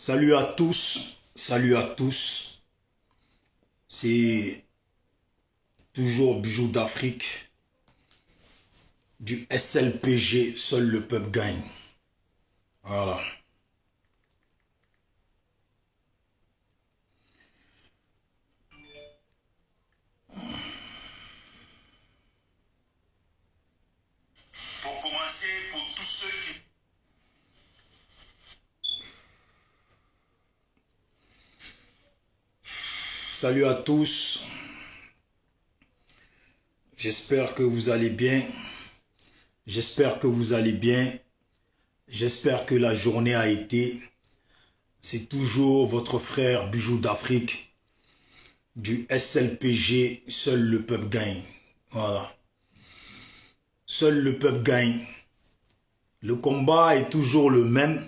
Salut à tous, salut à tous. C'est toujours Bijoux d'Afrique, du SLPG, seul le peuple gagne. Voilà. Pour commencer, pour tous ceux qui... Salut à tous. J'espère que vous allez bien. J'espère que vous allez bien. J'espère que la journée a été. C'est toujours votre frère Bijoux d'Afrique, du SLPG, seul le peuple gagne. Voilà. Seul le peuple gagne. Le combat est toujours le même.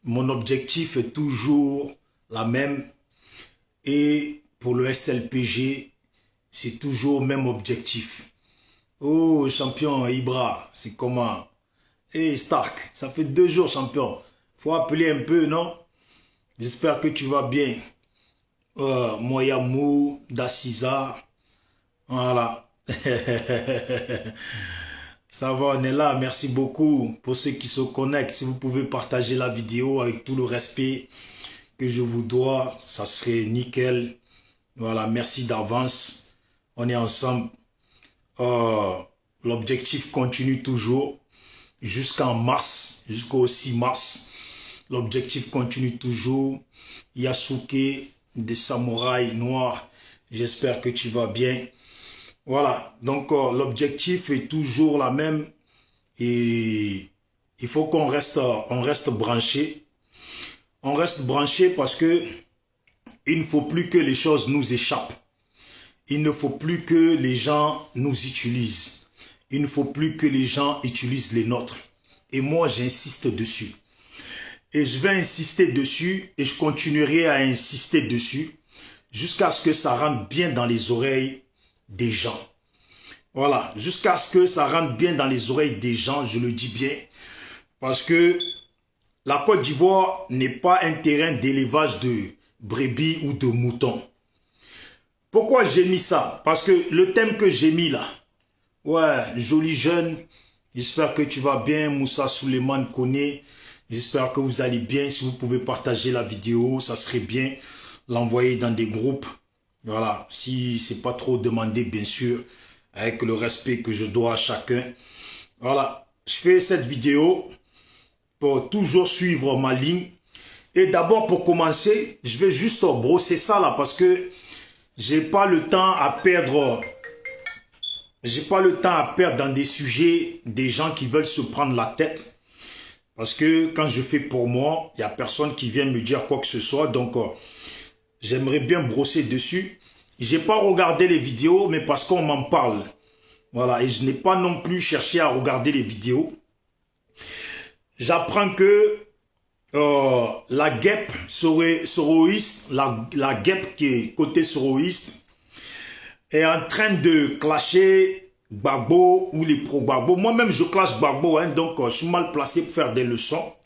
Mon objectif est toujours la même. Et pour le SLPG, c'est toujours le même objectif. Oh, champion Ibra, c'est comment? Hey Stark, ça fait 2 jours, champion. Faut appeler un peu, non? J'espère que tu vas bien. Moyamou, Daciza. Voilà. Ça va, on est là. Merci beaucoup pour ceux qui se connectent. Si vous pouvez partager la vidéo avec tout le respect que je vous dois, ça serait nickel. Voilà, merci d'avance. On est ensemble. L'objectif continue toujours jusqu'en mars, jusqu'au 6 mars. L'objectif continue toujours. Yasuke, des samouraïs noirs. J'espère que tu vas bien. Voilà, donc l'objectif est toujours la même et il faut on reste branché. On reste branché parce que il ne faut plus que les choses nous échappent. Il ne faut plus que les gens nous utilisent. Il ne faut plus que les gens utilisent les nôtres. Et moi, j'insiste dessus. Et je vais insister dessus et je continuerai à insister dessus jusqu'à ce que ça rentre bien dans les oreilles des gens. Voilà, jusqu'à ce que ça rentre bien dans les oreilles des gens, je le dis bien. Parce que la Côte d'Ivoire n'est pas un terrain d'élevage de brebis ou de moutons. Pourquoi j'ai mis ça? Parce que le thème que j'ai mis là, ouais, joli jeune, j'espère que tu vas bien, Moussa Souleymane Koné, j'espère que vous allez bien. Si vous pouvez partager la vidéo, ça serait bien, l'envoyer dans des groupes. Voilà, si c'est pas trop demandé, bien sûr, avec le respect que je dois à chacun. Voilà, je fais cette vidéo pour toujours suivre ma ligne. Et d'abord, pour commencer, je vais juste brosser ça là parce que j'ai pas le temps à perdre. J'ai pas le temps à perdre dans des sujets des gens qui veulent se prendre la tête. Parce que quand je fais pour moi, il n'y a personne qui vient me dire quoi que ce soit. Donc, j'aimerais bien brosser dessus. J'ai pas regardé les vidéos, mais parce qu'on m'en parle. Voilà, et je n'ai pas non plus cherché à regarder les vidéos. J'apprends que la guêpe soroïste, la guêpe qui est côté soroïste, est en train de clasher Gbagbo ou les pro-Gbagbo. Moi-même, je clash Gbagbo, hein, donc je suis mal placé pour faire des leçons.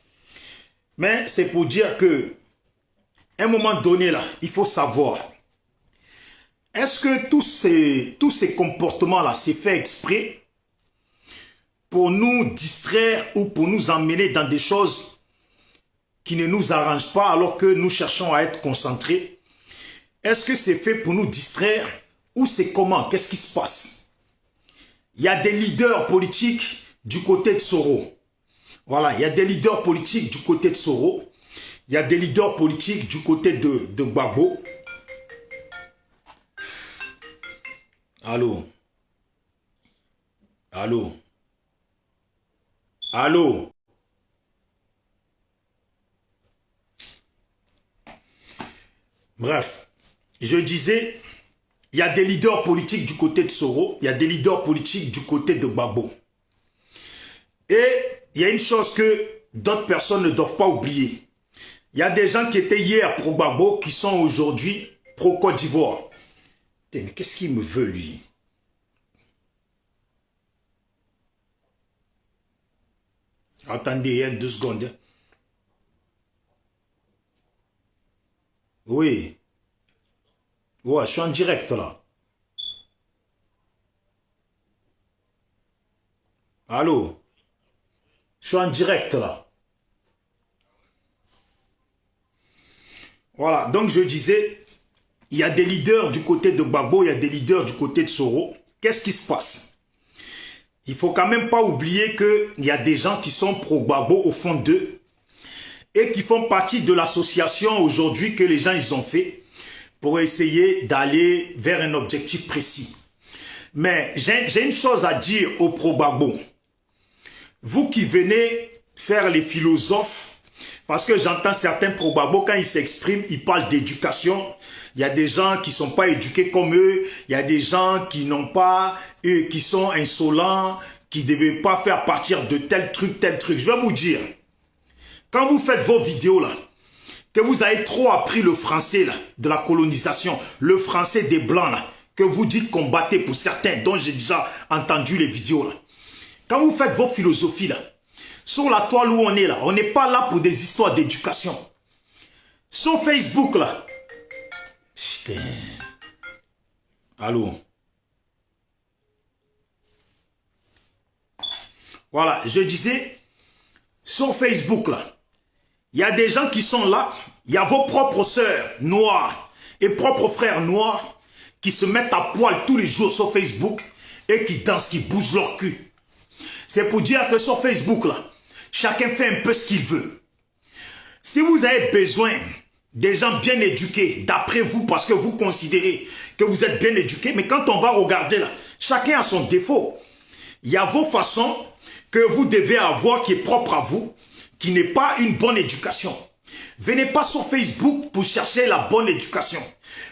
Mais c'est pour dire que, à un moment donné, là, il faut savoir, est-ce que tous ces comportements-là, c'est fait exprès pour nous distraire ou pour nous emmener dans des choses qui ne nous arrangent pas alors que nous cherchons à être concentrés? Est-ce que c'est fait pour nous distraire ou c'est comment? Qu'est-ce qui se passe? Il y a des leaders politiques du côté de Soro. Voilà, il y a des leaders politiques du côté de Soro. Il y a des leaders politiques du côté de Gbagbo. Allô? Allô? Allô? Bref, je disais, il y a des leaders politiques du côté de Soro, il y a des leaders politiques du côté de Gbagbo. Et il y a une chose que d'autres personnes ne doivent pas oublier. Il y a des gens qui étaient hier pro-Gbagbo qui sont aujourd'hui pro-Côte d'Ivoire. Mais qu'est-ce qu'il me veut, lui? Attendez, il y a 2 secondes. Oui. Ouais, je suis en direct là. Allô? Je suis en direct là. Voilà, donc je disais, il y a des leaders du côté de Gbagbo, il y a des leaders du côté de Soro. Qu'est-ce qui se passe? Il faut quand même pas oublier qu'il y a des gens qui sont pro-Gbagbo au fond d'eux et qui font partie de l'association aujourd'hui que les gens ils ont fait pour essayer d'aller vers un objectif précis. Mais j'ai une chose à dire aux pro-Gbagbo. Vous qui venez faire les philosophes, parce que j'entends certains pro-Gbagbo, quand ils s'expriment, ils parlent d'éducation. Il y a des gens qui ne sont pas éduqués comme eux. Il y a des gens qui n'ont pas, qui sont insolents, qui ne devaient pas faire partir de tel truc, tel truc. Je vais vous dire, quand vous faites vos vidéos là, que vous avez trop appris le français là, de la colonisation, le français des blancs là, que vous dites combattez pour certains, dont j'ai déjà entendu les vidéos là. Quand vous faites vos philosophies là, sur la toile où on est là, on n'est pas là pour des histoires d'éducation. Sur Facebook là, putain. Allô? Voilà, je disais, sur Facebook là, il y a des gens qui sont là, il y a vos propres sœurs noires et propres frères noirs qui se mettent à poil tous les jours sur Facebook et qui dansent, qui bougent leur cul. C'est pour dire que sur Facebook là, chacun fait un peu ce qu'il veut. Si vous avez besoin des gens bien éduqués, d'après vous, parce que vous considérez que vous êtes bien éduqués, mais quand on va regarder là, chacun a son défaut. Il y a vos façons que vous devez avoir qui est propre à vous, qui n'est pas une bonne éducation. Venez pas sur Facebook pour chercher la bonne éducation.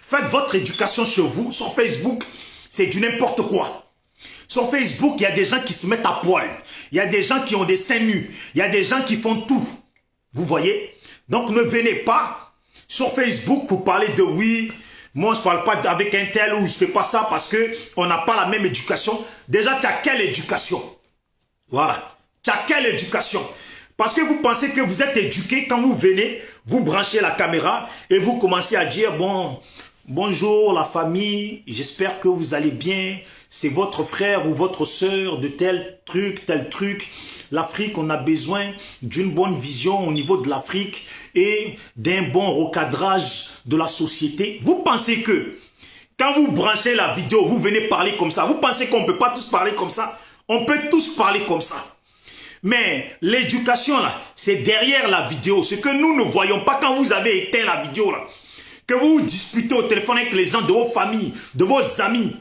Faites votre éducation chez vous. Sur Facebook, c'est du n'importe quoi. Sur Facebook, il y a des gens qui se mettent à poil. Il y a des gens qui ont des seins nus. Il y a des gens qui font tout. Vous voyez? Donc ne venez pas sur Facebook pour parler de oui, moi je ne parle pas avec un tel ou je ne fais pas ça parce qu'on n'a pas la même éducation. Déjà, tu as quelle éducation? Voilà. Tu as quelle éducation? Parce que vous pensez que vous êtes éduqué quand vous venez, vous branchez la caméra et vous commencez à dire, bon, bonjour la famille, j'espère que vous allez bien, c'est votre frère ou votre sœur de tel truc. L'Afrique, on a besoin d'une bonne vision au niveau de l'Afrique et d'un bon recadrage de la société. Vous pensez que quand vous branchez la vidéo, vous venez parler comme ça, vous pensez qu'on ne peut pas tous parler comme ça? On peut tous parler comme ça. Mais l'éducation là, c'est derrière la vidéo. Ce que nous ne voyons pas quand vous avez éteint la vidéo là. Que vous vous disputez au téléphone avec les gens de vos familles, de vos amis.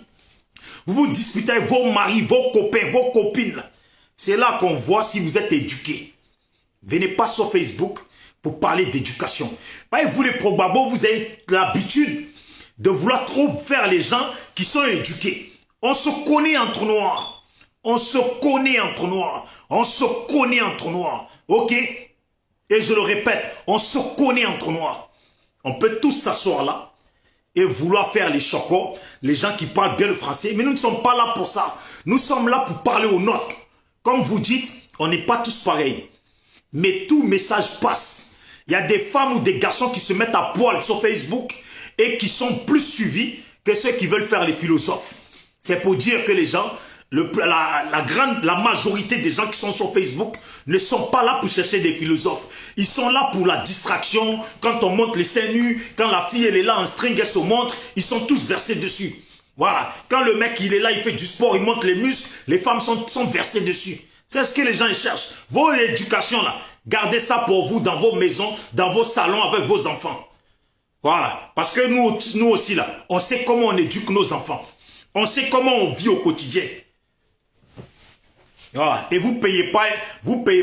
Vous vous disputez avec vos maris, vos copains, vos copines. C'est là qu'on voit si vous êtes éduqué. Venez pas sur Facebook pour parler d'éducation. Vous les pro-Gbagbo, vous avez l'habitude de vouloir trop faire les gens qui sont éduqués. On se connaît entre noirs. On se connaît entre noirs. On se connaît entre noirs. Ok? Et je le répète, on se connaît entre noirs. On peut tous s'asseoir là et vouloir faire les chocos, les gens qui parlent bien le français. Mais nous ne sommes pas là pour ça. Nous sommes là pour parler aux nôtres. Comme vous dites, on n'est pas tous pareils. Mais tout message passe. Il y a des femmes ou des garçons qui se mettent à poil sur Facebook et qui sont plus suivis que ceux qui veulent faire les philosophes. C'est pour dire que les gens... La majorité des gens qui sont sur Facebook ne sont pas là pour chercher des philosophes. Ils sont là pour la distraction. Quand on montre les seins nus, quand la fille elle est là en string, elle se montre, ils sont tous versés dessus. Voilà. Quand le mec il est là, il fait du sport, il montre les muscles, les femmes sont versées dessus. C'est ce que les gens ils cherchent. Vos éducations là, gardez ça pour vous dans vos maisons, dans vos salons avec vos enfants. Voilà. Parce que nous aussi là, on sait comment on éduque nos enfants. On sait comment on vit au quotidien. Voilà. Et vous payez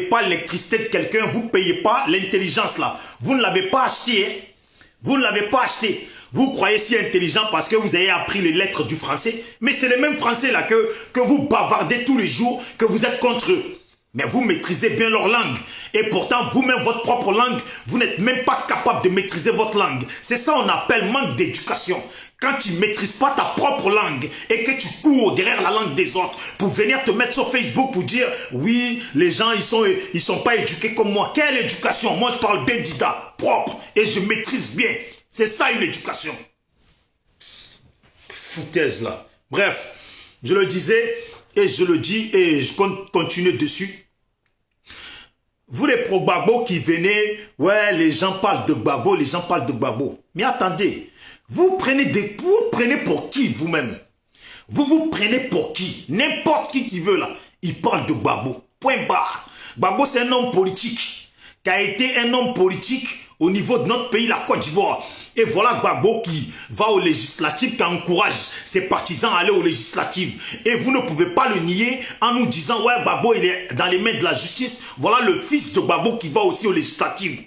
pas l'électricité de quelqu'un, vous payez pas l'intelligence là. Vous ne l'avez pas acheté. Hein? Vous ne l'avez pas acheté. Vous croyez si intelligent parce que vous avez appris les lettres du français. Mais c'est les mêmes français là que vous bavardez tous les jours, que vous êtes contre eux. Mais vous maîtrisez bien leur langue. Et pourtant, vous-même, votre propre langue, vous n'êtes même pas capable de maîtriser votre langue. C'est ça qu'on appelle manque d'éducation. Quand tu ne maîtrises pas ta propre langue et que tu cours derrière la langue des autres pour venir te mettre sur Facebook pour dire « Oui, les gens, ils sont pas éduqués comme moi. » Quelle éducation? Moi, je parle bien d'Ida, propre, et je maîtrise bien. C'est ça une éducation. Foutaise là. Bref, je le disais et je le dis et je continue dessus. Vous les pro-Gbagbo qui venez, ouais, les gens parlent de Gbagbo, les gens parlent de Gbagbo. Mais attendez, vous prenez pour qui vous-même? Vous prenez pour qui? N'importe qui veut là, il parle de Gbagbo. Point barre. Gbagbo c'est un homme politique, qui a été un homme politique au niveau de notre pays, la Côte d'Ivoire. Et voilà Gbagbo qui va aux législatives, qui encourage ses partisans à aller aux législatives. Et vous ne pouvez pas le nier en nous disant, ouais, Gbagbo, il est dans les mains de la justice. Voilà le fils de Gbagbo qui va aussi aux législatives.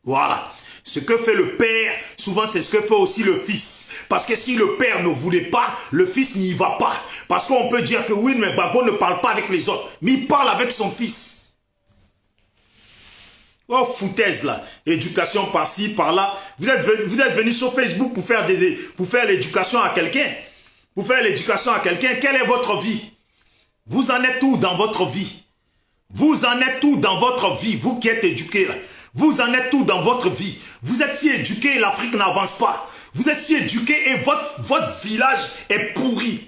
Voilà. Ce que fait le père, souvent c'est ce que fait aussi le fils. Parce que si le père ne voulait pas, le fils n'y va pas. Parce qu'on peut dire que oui, mais Gbagbo ne parle pas avec les autres. Mais il parle avec son fils. Oh, foutaise là, éducation par-ci, par-là. Vous êtes venu sur Facebook pour faire l'éducation à quelqu'un. Pour faire l'éducation à quelqu'un, quelle est votre vie? Vous en êtes où dans votre vie? Vous en êtes où dans votre vie? Vous qui êtes éduqués là. Vous en êtes où dans votre vie? Vous êtes si éduqués, l'Afrique n'avance pas. Vous êtes si éduqués et votre village est pourri.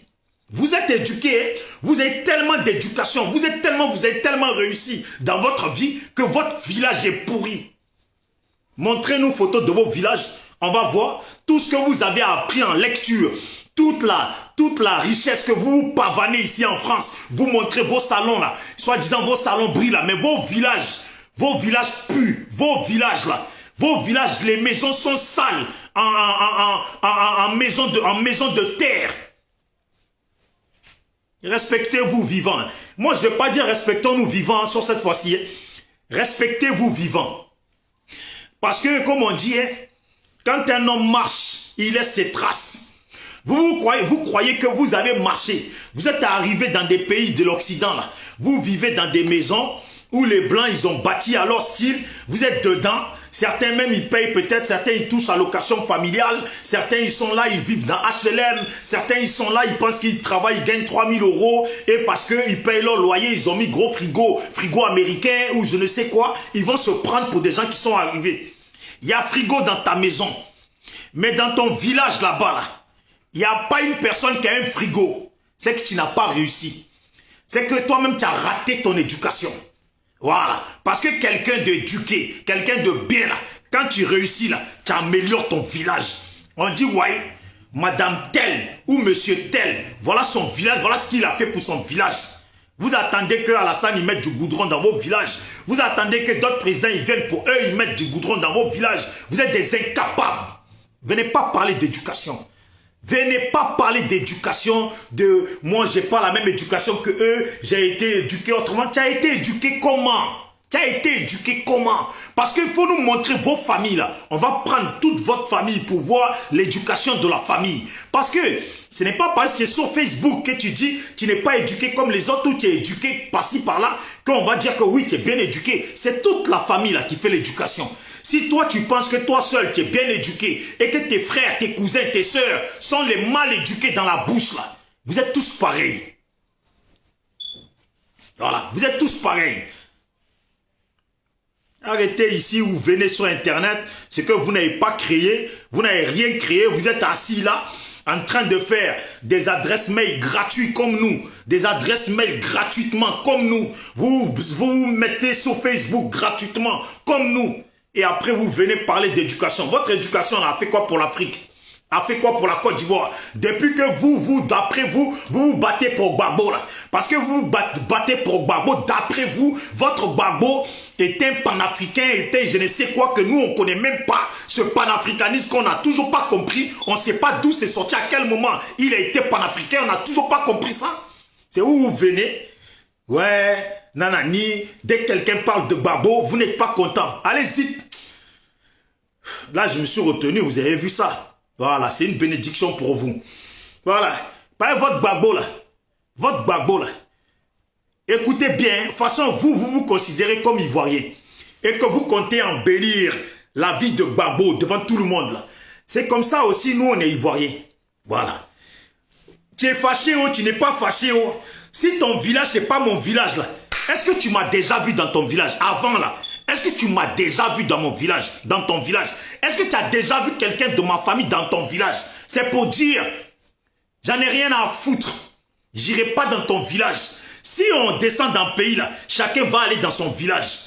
Vous êtes éduqués, vous avez tellement d'éducation, vous avez tellement réussi dans votre vie que votre village est pourri. Montrez-nous photos de vos villages, on va voir tout ce que vous avez appris en lecture, toute la richesse que vous pavanez ici en France. Vous montrez vos salons là, soi-disant vos salons brillent là, mais vos villages puent, vos villages là. Vos villages, les maisons sont sales en maison de terre. Respectez-vous vivants. Moi, je ne vais pas dire respectons-nous vivants sur cette fois-ci. Respectez-vous vivants. Parce que, comme on dit, quand un homme marche, il laisse ses traces. Vous croyez que vous avez marché. Vous êtes arrivé dans des pays de l'Occident, là. Vous vivez dans des maisons où les Blancs, ils ont bâti à leur style. Vous êtes dedans. Certains même, ils payent peut-être. Certains, ils touchent à location familiale. Certains, ils sont là, ils vivent dans HLM. Certains, ils sont là, ils pensent qu'ils travaillent, ils gagnent 3 000 €. Et parce qu'ils payent leur loyer, ils ont mis gros frigo américain ou je ne sais quoi. Ils vont se prendre pour des gens qui sont arrivés. Il y a frigo dans ta maison. Mais dans ton village là-bas, là, il n'y a pas une personne qui a un frigo. C'est que tu n'as pas réussi. C'est que toi-même, tu as raté ton éducation. Voilà. Parce que quelqu'un d'éduqué, quelqu'un de bien là, quand tu réussis là, tu améliores ton village. On dit, ouais, madame telle ou monsieur tel, voilà son village, voilà ce qu'il a fait pour son village. Vous attendez que Alassane ils mettent du goudron dans vos villages. Vous attendez que d'autres présidents ils viennent pour eux, ils mettent du goudron dans vos villages. Vous êtes des incapables. Venez pas parler d'éducation. Venez pas parler d'éducation, de moi j'ai pas la même éducation que eux, j'ai été éduqué autrement. Tu as été éduqué comment? Tu as été éduqué comment? Parce qu'il faut nous montrer vos familles là. On va prendre toute votre famille pour voir l'éducation de la famille. Parce que ce n'est pas parce que c'est sur Facebook que tu dis tu n'es pas éduqué comme les autres ou tu es éduqué par-ci par-là qu'on va dire que oui tu es bien éduqué. C'est toute la famille là qui fait l'éducation. Si toi tu penses que toi seul tu es bien éduqué et que tes frères, tes cousins, tes sœurs sont les mal éduqués dans la bouche là, vous êtes tous pareils. Voilà, vous êtes tous pareils. Arrêtez ici ou venez sur internet, ce que vous n'avez pas créé, vous n'avez rien créé, vous êtes assis là en train de faire des adresses mail gratuites comme nous, des adresses mail gratuitement comme nous, vous mettez sur Facebook gratuitement comme nous. Et après, vous venez parler d'éducation. Votre éducation a fait quoi pour l'Afrique? A fait quoi pour la Côte d'Ivoire? Depuis que d'après vous, vous battez pour Gbagbo là. Parce que vous battez pour Gbagbo, d'après vous, votre Gbagbo est un panafricain, était je ne sais quoi que nous, on ne connaît même pas. Ce panafricanisme qu'on n'a toujours pas compris. On ne sait pas d'où c'est sorti, à quel moment il a été panafricain. On n'a toujours pas compris ça. C'est où vous venez? Ouais, nanani, dès que quelqu'un parle de Gbagbo, vous n'êtes pas content. Allez-y. Là, je me suis retenu, vous avez vu ça. Voilà, c'est une bénédiction pour vous. Voilà. Pas votre Gbagbo là. Votre Gbagbo là. Écoutez bien, de toute façon, vous considérez comme Ivoirien. Et que vous comptez embellir la vie de Gbagbo devant tout le monde là. C'est comme ça aussi, nous, on est Ivoiriens. Voilà. Tu es fâché ou tu n'es pas fâché ou. Si ton village, c'est pas mon village là. Est-ce que tu m'as déjà vu dans ton village avant là? Est-ce que tu m'as déjà vu dans mon village, dans ton village? Est-ce que tu as déjà vu quelqu'un de ma famille dans ton village? C'est pour dire, j'en ai rien à foutre. J'irai pas dans ton village. Si on descend dans le pays là, chacun va aller dans son village.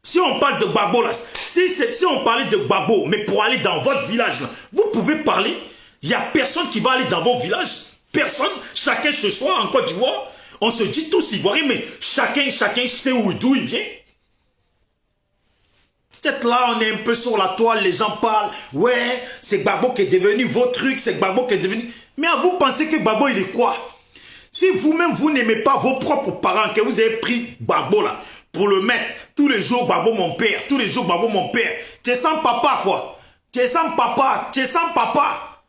Si on parle de Gbagbo là, si on parlait de Gbagbo, mais pour aller dans votre village là, vous pouvez parler. Il n'y a personne qui va aller dans vos villages. Personne. Chacun chez soi en Côte d'Ivoire. On se dit tous Ivoiriens, mais chacun sait d'où il vient. Peut-être là, on est un peu sur la toile, les gens parlent. Ouais, c'est Gbagbo qui est devenu votre truc, c'est Gbagbo qui est devenu... Mais vous pensez que Gbagbo, il est quoi? Si vous-même, vous n'aimez pas vos propres parents, que vous avez pris Gbagbo là, pour le mettre, tous les jours Gbagbo mon père, tous les jours Gbagbo mon père, tu es sans papa quoi. Tu es sans papa, tu es sans papa.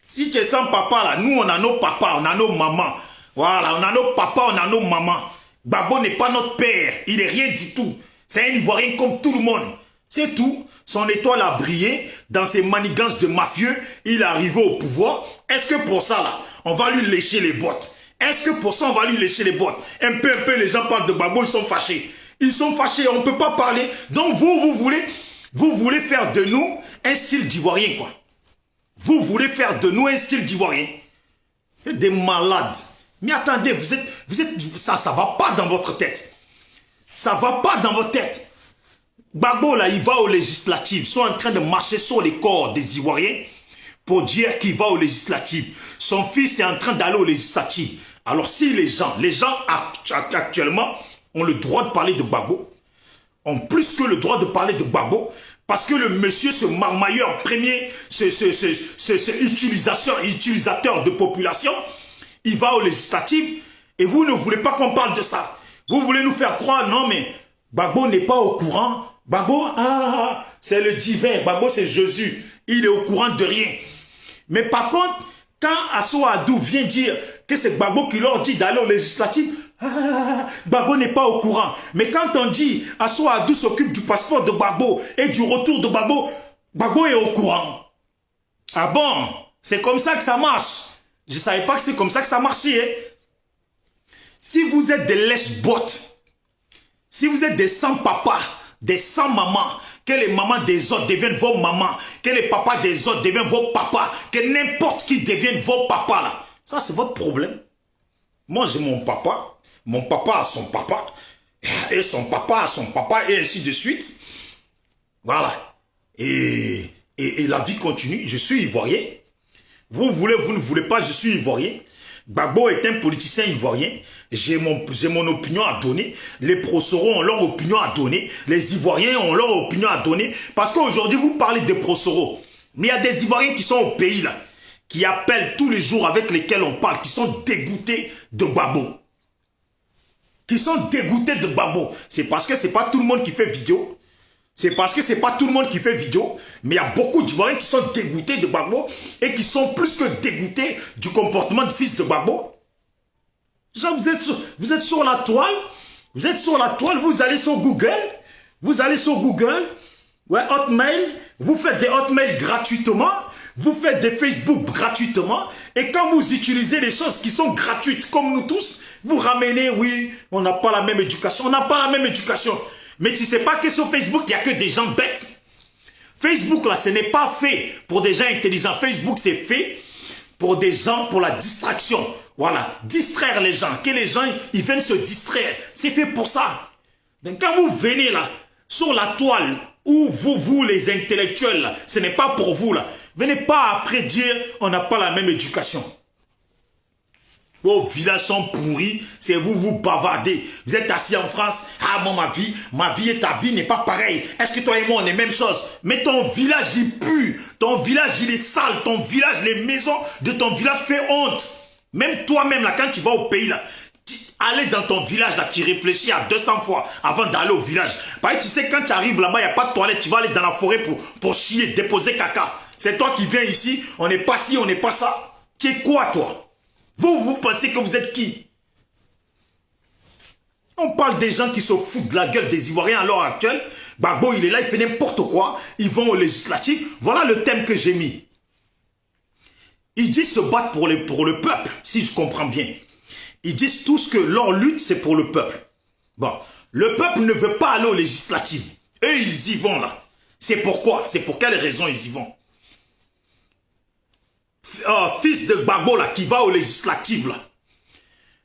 Si tu es sans papa là, nous on a nos papas, on a nos mamans. Voilà, on a nos papas, on a nos mamans. Gbagbo n'est pas notre père, il est rien du tout. C'est un Ivoirien comme tout le monde. C'est tout. Son étoile a brillé dans ses manigances de mafieux. Il est arrivé au pouvoir. Est-ce que pour ça, là, on va lui lécher les bottes? Est-ce que pour ça, on va lui lécher les bottes? Un peu, les gens parlent de Gbagbo, ils sont fâchés. Ils sont fâchés, on ne peut pas parler. Donc vous voulez faire de nous un style d'Ivoirien, quoi. Vous voulez faire de nous un style d'Ivoirien. C'est des malades. Mais attendez, ça va pas dans votre tête. Ça va pas dans votre tête. Gbagbo, là, il va aux législatives. Ils sont en train de marcher sur les corps des Ivoiriens pour dire qu'il va aux législatives. Son fils est en train d'aller aux législatives. Alors si les gens actuellement ont le droit de parler de Gbagbo, ont plus que le droit de parler de Gbagbo, parce que le monsieur, ce marmailleur premier, ce utilisateur de population, il va aux législatives et vous ne voulez pas qu'on parle de ça. Vous voulez nous faire croire, non mais Gbagbo n'est pas au courant. Gbagbo, c'est le divin. Gbagbo, c'est Jésus. Il est au courant de rien. Mais par contre, quand Assou Adou vient dire que c'est Gbagbo qui leur dit d'aller aux législatives, Gbagbo n'est pas au courant. Mais quand on dit Assou Adou s'occupe du passeport de Gbagbo et du retour de Gbagbo, Gbagbo est au courant. Ah bon? C'est comme ça que ça marche. Je ne savais pas que c'est comme ça que ça marchait. Hein? Si vous êtes des lèche-bottes, si vous êtes des sans-papas, des sans-mamans, que les mamans des autres deviennent vos mamans, que les papas des autres deviennent vos papas, que n'importe qui devienne vos papas là, ça c'est votre problème. Moi j'ai mon papa a son papa, et son papa a son papa, et ainsi de suite. Voilà. Et la vie continue, je suis ivoirien. Vous ne voulez pas, je suis ivoirien. Gbagbo est un politicien ivoirien. J'ai mon opinion à donner. Les Prosoro ont leur opinion à donner. Les Ivoiriens ont leur opinion à donner. Parce qu'aujourd'hui, vous parlez des Prosoro. Mais il y a des Ivoiriens qui sont au pays, là, qui appellent tous les jours avec lesquels on parle, qui sont dégoûtés de Gbagbo. Qui sont dégoûtés de Gbagbo. C'est parce que c'est pas tout le monde qui fait vidéo. C'est parce que c'est pas tout le monde qui fait vidéo, mais il y a beaucoup d'Ivoiriens qui sont dégoûtés de Gbagbo et qui sont plus que dégoûtés du comportement du fils de Gbagbo. Genre, vous êtes sur la toile, vous allez sur Google, ouais, Hotmail, vous faites des Hotmail gratuitement, vous faites des Facebook gratuitement, et quand vous utilisez les choses qui sont gratuites, comme nous tous, vous ramenez, oui, on n'a pas la même éducation, Mais tu sais pas que sur Facebook, il n'y a que des gens bêtes. Facebook, là, ce n'est pas fait pour des gens intelligents. Facebook, c'est fait pour des gens, pour la distraction. Voilà, distraire les gens. Que les gens, ils viennent se distraire. C'est fait pour ça. Donc, quand vous venez, là, sur la toile, où vous, les intellectuels, là, ce n'est pas pour vous, là. Venez pas après dire, on n'a pas la même éducation. Vos villages sont pourris, c'est vous bavardez. Vous êtes assis en France, moi ma vie et ta vie n'est pas pareille. Est-ce que toi et moi on est même chose? Mais ton village il pue, ton village il est sale, ton village, les maisons de ton village fait honte. Même toi-même là, quand tu vas au pays là, aller dans ton village là, tu réfléchis à 200 fois avant d'aller au village. Parce que tu sais quand tu arrives là-bas, il n'y a pas de toilette, tu vas aller dans la forêt pour chier, déposer caca. C'est toi qui viens ici, on n'est pas ci, on n'est pas ça. Tu es quoi toi? Vous pensez que vous êtes qui? On parle des gens qui se foutent de la gueule des Ivoiriens à l'heure actuelle. Gbagbo, il est là, il fait n'importe quoi. Ils vont aux législatives. Voilà le thème que j'ai mis. Ils disent se battre pour le peuple, si je comprends bien. Ils disent tous que leur lutte, c'est pour le peuple. Bon, Le peuple ne veut pas aller aux législatives. Eux, ils y vont là. C'est pourquoi? C'est pour quelle raison ils y vont? Fils de Gbagbo là, qui va aux législatives là.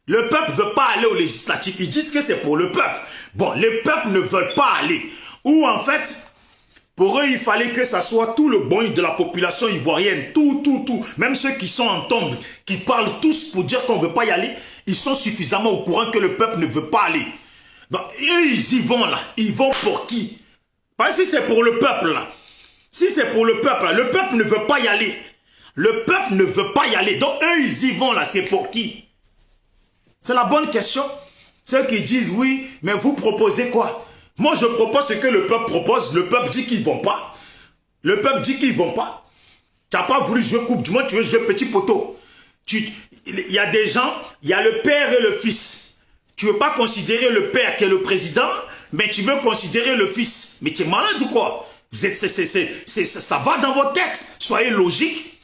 Le peuple ne veut pas aller aux législatives. Ils disent que c'est pour le peuple. Bon, les peuples ne veulent pas aller. Ou en fait, pour eux, il fallait que ça soit tout le bon de la population ivoirienne. Tout. Même ceux qui sont en tombe, qui parlent tous pour dire qu'on ne veut pas y aller, ils sont suffisamment au courant que le peuple ne veut pas aller. Donc, eux, ils y vont là. Ils vont pour qui? Parce que si c'est pour le peuple là. Si c'est pour le peuple là, le peuple ne veut pas y aller. Le peuple ne veut pas y aller. Donc, eux, ils y vont là. C'est pour qui? C'est la bonne question. Ceux qui disent oui, mais vous proposez quoi? Moi, je propose ce que le peuple propose. Le peuple dit qu'ils ne vont pas. Le peuple dit qu'ils ne vont pas. Tu n'as pas voulu jouer Coupe du Monde, tu veux jouer petit poteau. Il y a des gens, il y a le père et le fils. Tu ne veux pas considérer le père qui est le président, mais tu veux considérer le fils. Mais tu es malade ou quoi? Ça va dans vos têtes. Soyez logiques.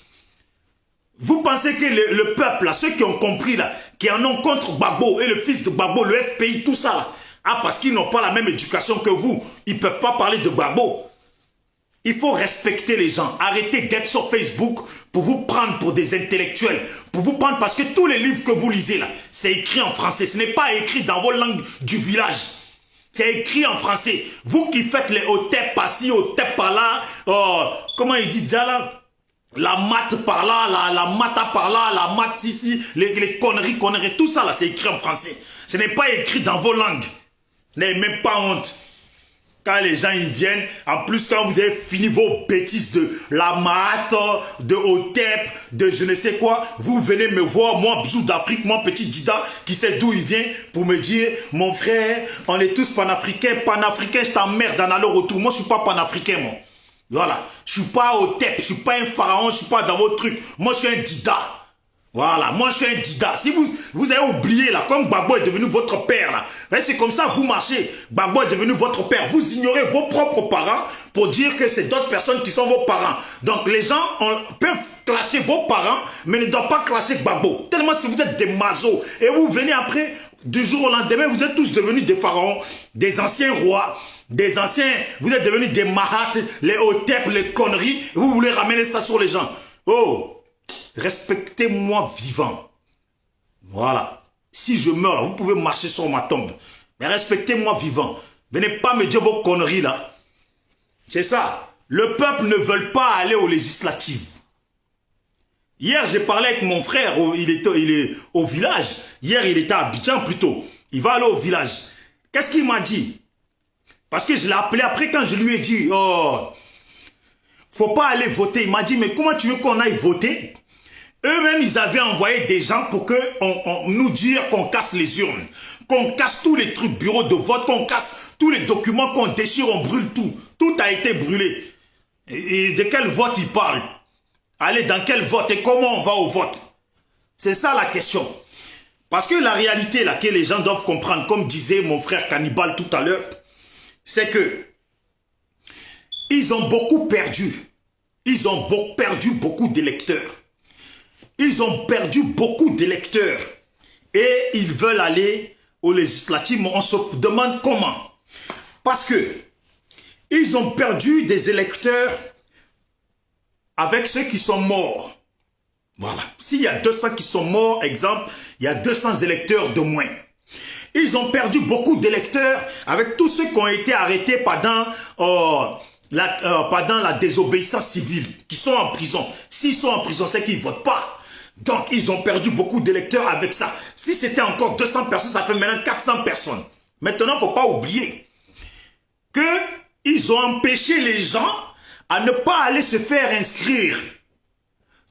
Vous pensez que le peuple, là, ceux qui ont compris, là, qui en ont contre Gbagbo et le fils de Gbagbo, le FPI, tout ça, là, ah, parce qu'ils n'ont pas la même éducation que vous, ils ne peuvent pas parler de Gbagbo. Il faut respecter les gens. Arrêtez d'être sur Facebook pour vous prendre pour des intellectuels. Pour vous prendre, parce que tous les livres que vous lisez, là, c'est écrit en français. Ce n'est pas écrit dans vos langues du village. C'est écrit en français. Vous qui faites les OTEP par-ci, OTEP par-là, comment il dit déjà là? La maths par là, la mata par là, la maths ici, les conneries, tout ça là, c'est écrit en français. Ce n'est pas écrit dans vos langues. N'ayez même pas honte. Quand les gens y viennent, en plus quand vous avez fini vos bêtises de la maths, de OTEP, de je ne sais quoi, vous venez me voir, moi, Bijou d'Afrique, moi, petit Dida, qui sait d'où il vient, pour me dire, mon frère, on est tous panafricains, je t'emmerde en aller-retour. Moi, je suis pas panafricain, moi. Voilà, je suis pas au TEP, je suis pas un pharaon, je suis pas dans vos trucs. Moi, je suis un Dida. Voilà, moi, je suis un Dida. Si vous avez oublié, là, comme Gbagbo est devenu votre père, là, c'est comme ça, vous marchez. Gbagbo est devenu votre père. Vous ignorez vos propres parents pour dire que c'est d'autres personnes qui sont vos parents. Donc, les gens peuvent clasher vos parents, mais ne doivent pas clasher Gbagbo. Tellement si vous êtes des mazos. Et vous venez après, du jour au lendemain, vous êtes tous devenus des pharaons, des anciens rois. Des anciens, vous êtes devenus des mahats, les OTEP, les conneries, vous voulez ramener ça sur les gens. Oh, respectez-moi vivant. Voilà. Si je meurs, vous pouvez marcher sur ma tombe. Mais respectez-moi vivant. Venez pas me dire vos conneries là. C'est ça. Le peuple ne veut pas aller aux législatives. Hier, j'ai parlé avec mon frère, il est au village. Hier, il était à Abidjan plutôt. Il va aller au village. Qu'est-ce qu'il m'a dit? Parce que je l'ai appelé après quand je lui ai dit, oh, faut pas aller voter. Il m'a dit, mais comment tu veux qu'on aille voter? Eux-mêmes, ils avaient envoyé des gens pour nous dire qu'on casse les urnes, qu'on casse tous les trucs, bureaux de vote, qu'on casse tous les documents, qu'on déchire, on brûle tout. Tout a été brûlé. Et de quel vote ils parlent? Allez, dans quel vote et comment on va au vote? C'est ça la question. Parce que la réalité là que les gens doivent comprendre, comme disait mon frère Cannibal tout à l'heure, c'est que ils ont beaucoup perdu. Ils ont perdu beaucoup d'électeurs. Ils ont perdu beaucoup d'électeurs. Et ils veulent aller aux législatives. On se demande comment. Parce que ils ont perdu des électeurs avec ceux qui sont morts. Voilà. S'il y a 200 qui sont morts, exemple, il y a 200 électeurs de moins. Ils ont perdu beaucoup d'électeurs avec tous ceux qui ont été arrêtés pendant la désobéissance civile, qui sont en prison. S'ils sont en prison, c'est qu'ils ne votent pas. Donc, ils ont perdu beaucoup d'électeurs avec ça. Si c'était encore 200 personnes, ça fait maintenant 400 personnes. Maintenant, il ne faut pas oublier qu'ils ont empêché les gens à ne pas aller se faire inscrire.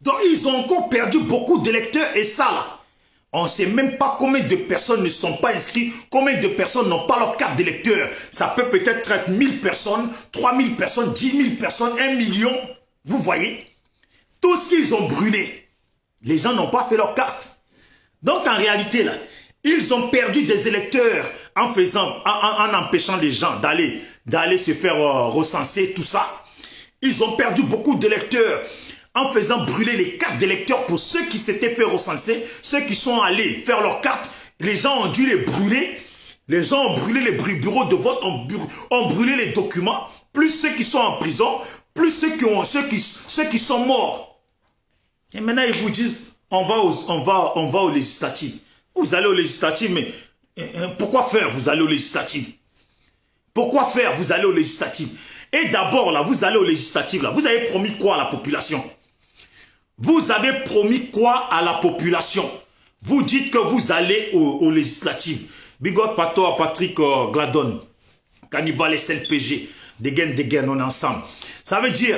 Donc, ils ont encore perdu beaucoup d'électeurs et ça, là. On ne sait même pas combien de personnes ne sont pas inscrites, combien de personnes n'ont pas leur carte d'électeur. Ça peut peut-être être 1000 personnes, 3000 personnes, 10 000 personnes, 1 million. Vous voyez? Tout ce qu'ils ont brûlé, les gens n'ont pas fait leur carte. Donc en réalité, là, ils ont perdu des électeurs en empêchant les gens d'aller se faire recenser, tout ça. Ils ont perdu beaucoup d'électeurs en faisant brûler les cartes d'électeurs pour ceux qui s'étaient fait recenser, ceux qui sont allés faire leurs cartes, les gens ont dû les brûler Les gens ont brûlé les bureaux de vote, ont brûlé les documents, plus ceux qui sont en prison, plus ceux qui sont morts. Et maintenant, ils vous disent, on va aux législatives. Vous allez aux législatives, mais pourquoi faire vous allez aux législatives? Pourquoi faire vous allez aux législatives? Et d'abord, là, vous allez aux législatives, là, vous avez promis quoi à la population? Vous avez promis quoi à la population? Vous dites que vous allez aux législatives. Bigot Pato à Patrick Gladon, Cannibal SLPG, Degen, on est ensemble. Ça veut dire,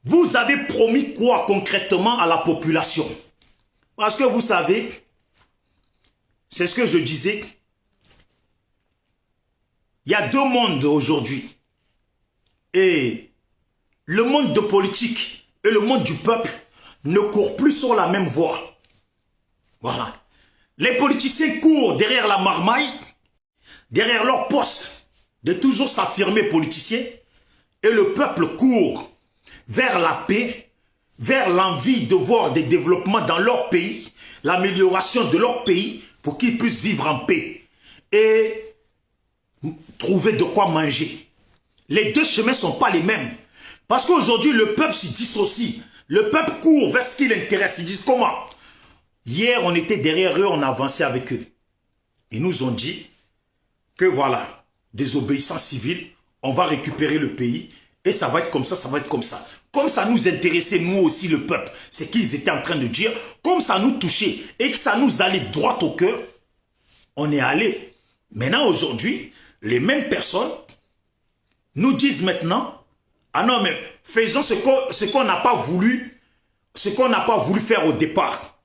vous avez promis quoi concrètement à la population? Parce que vous savez, c'est ce que je disais, il y a deux mondes aujourd'hui. Et le monde de politique et le monde du peuple ne courent plus sur la même voie. Voilà. Les politiciens courent derrière la marmaille, derrière leur poste, de toujours s'affirmer politiciens, et le peuple court vers la paix, vers l'envie de voir des développements dans leur pays, l'amélioration de leur pays, pour qu'ils puissent vivre en paix et trouver de quoi manger. Les deux chemins ne sont pas les mêmes. Parce qu'aujourd'hui, le peuple se dissocie. Le peuple court vers ce qui l'intéresse. Ils disent comment? Hier, on était derrière eux, on avançait avec eux. Ils nous ont dit que voilà, désobéissance civile, on va récupérer le pays et ça va être comme ça, ça va être comme ça. Comme ça nous intéressait, nous aussi, le peuple, c'est qu'ils étaient en train de dire, comme ça nous touchait et que ça nous allait droit au cœur, on est allé. Maintenant, aujourd'hui, les mêmes personnes nous disent maintenant, ah non, mais faisons ce qu'on n'a pas voulu, faire au départ.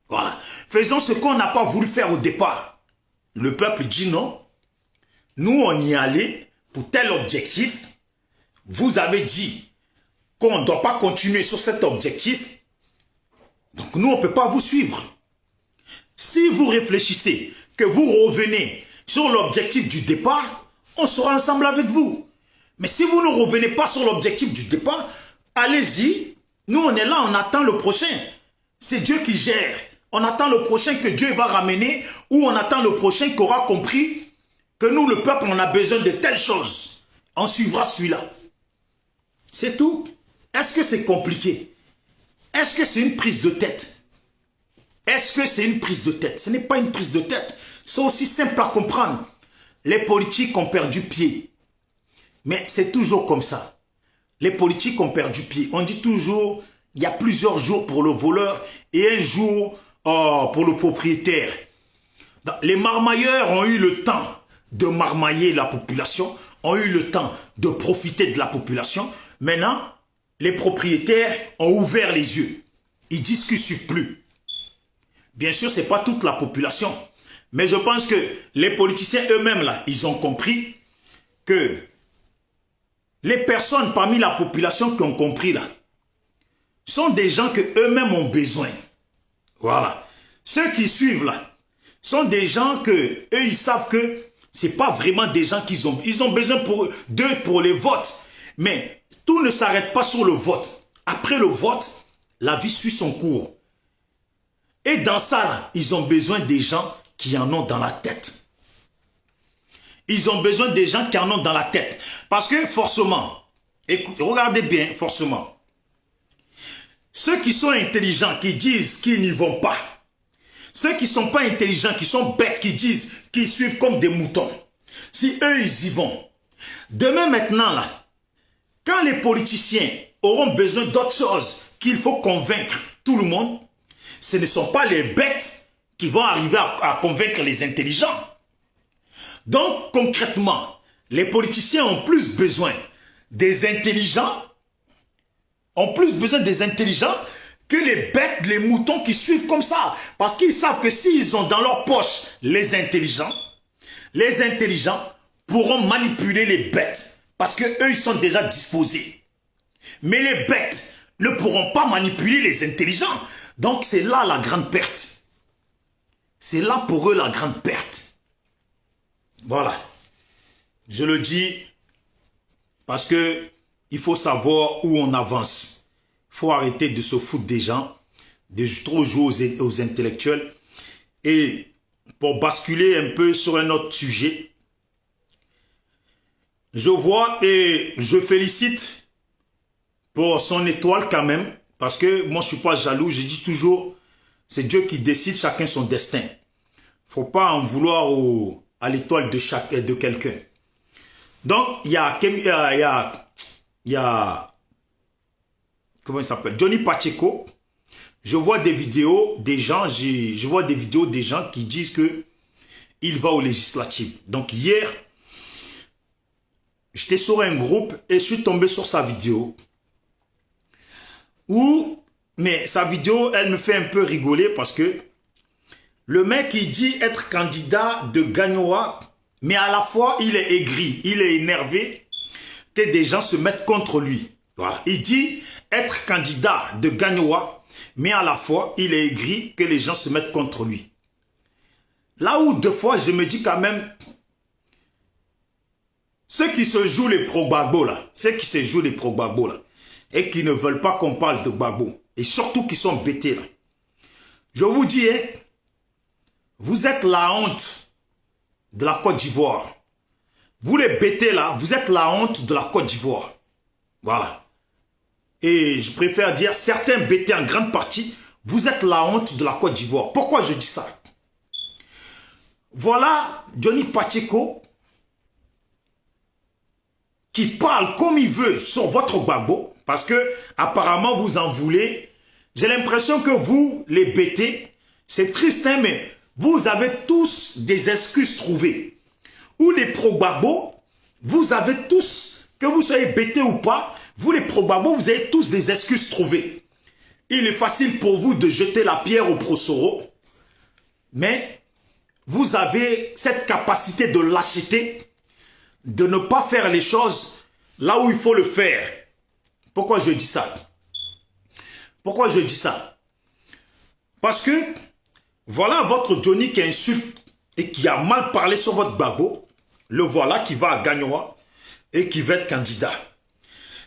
Voilà. Faisons ce qu'on n'a pas voulu faire au départ. Le peuple dit non. Nous, on y allait pour tel objectif. Vous avez dit qu'on ne doit pas continuer sur cet objectif. Donc nous, on ne peut pas vous suivre. Si vous réfléchissez, que vous revenez sur l'objectif du départ, on sera ensemble avec vous. Mais si vous ne revenez pas sur l'objectif du départ, allez-y. Nous, on est là, on attend le prochain. C'est Dieu qui gère. On attend le prochain que Dieu va ramener, ou on attend le prochain qui aura compris que nous, le peuple, on a besoin de telles choses. On suivra celui-là. C'est tout. Est-ce que c'est compliqué? Est-ce que c'est une prise de tête? Est-ce que c'est une prise de tête? Ce n'est pas une prise de tête. C'est aussi simple à comprendre. Les politiques ont perdu pied. Mais c'est toujours comme ça. Les politiques ont perdu pied. On dit toujours, il y a plusieurs jours pour le voleur et un jour pour le propriétaire. Les marmailleurs ont eu le temps de marmailler la population, ont eu le temps de profiter de la population. Maintenant, les propriétaires ont ouvert les yeux. Ils disent qu'ils ne suivent plus. Bien sûr, ce n'est pas toute la population. Mais je pense que les politiciens eux-mêmes, là, ils ont compris que les personnes parmi la population qui ont compris, là, sont des gens que eux-mêmes ont besoin. Voilà. Ceux qui suivent, là, sont des gens que eux, ils savent que ce n'est pas vraiment des gens qu'ils ont. Ils ont besoin d'eux pour les votes. Mais tout ne s'arrête pas sur le vote. Après le vote, la vie suit son cours. Et dans ça, là, ils ont besoin des gens qui en ont dans la tête. Ils ont besoin des gens qui en ont dans la tête. Parce que forcément, écoute, regardez bien, forcément, ceux qui sont intelligents, qui disent qu'ils n'y vont pas, ceux qui ne sont pas intelligents, qui sont bêtes, qui disent qu'ils suivent comme des moutons, si eux, ils y vont, demain maintenant, là, quand les politiciens auront besoin d'autre chose qu'il faut convaincre tout le monde, ce ne sont pas les bêtes qui vont arriver à convaincre les intelligents. Donc, concrètement, les politiciens ont plus besoin des intelligents, que les bêtes, les moutons qui suivent comme ça. Parce qu'ils savent que s'ils ont dans leur poche les intelligents pourront manipuler les bêtes. Parce qu'eux, ils sont déjà disposés. Mais les bêtes ne pourront pas manipuler les intelligents. Donc, c'est là la grande perte. C'est là pour eux la grande perte. Voilà. Je le dis parce que il faut savoir où on avance. Il faut arrêter de se foutre des gens, de trop jouer aux intellectuels et pour basculer un peu sur un autre sujet. Je vois et je félicite pour son étoile quand même, parce que moi je ne suis pas jaloux, je dis toujours, c'est Dieu qui décide, chacun son destin. Faut pas en vouloir à l'étoile de quelqu'un. Donc, il y a comment il s'appelle? Johnny Pacheco. Je vois des vidéos des gens, je vois des vidéos des gens qui disent que il va aux législatives. Donc, hier, j'étais sur un groupe et je suis tombé sur sa vidéo. Mais sa vidéo, elle me fait un peu rigoler parce que le mec, il dit être candidat de Gagnoa, mais à la fois, il est aigri, il est énervé que des gens se mettent contre lui. Voilà. Il dit être candidat de Gagnoa, mais à la fois, il est aigri que les gens se mettent contre lui. Là où deux fois, je me dis quand même, ceux qui se jouent les pro-Gbagbo là, et qui ne veulent pas qu'on parle de Gbagbo, et surtout qui sont bêtés là, je vous dis, hein, vous êtes la honte de la Côte d'Ivoire. Vous les bêtés là, vous êtes la honte de la Côte d'Ivoire. Voilà. Et je préfère dire, certains bêtés en grande partie, vous êtes la honte de la Côte d'Ivoire. Pourquoi je dis ça? Voilà Johnny Pacheco qui parle comme il veut sur votre Gbagbo, parce que apparemment vous en voulez. J'ai l'impression que vous, les bêtés, c'est triste, hein, mais vous avez tous des excuses trouvées. Ou les pro-Gbagbo, vous avez tous, que vous soyez bêtés ou pas, vous les pro-Gbagbo, vous avez tous des excuses trouvées. Il est facile pour vous de jeter la pierre au pro-Soro, mais vous avez cette capacité de lâcheté, de ne pas faire les choses là où il faut le faire. Pourquoi je dis ça? Pourquoi je dis ça? Parce que voilà votre Johnny qui insulte et qui a mal parlé sur votre Gbagbo. Le voilà qui va à Gagnoa et qui va être candidat.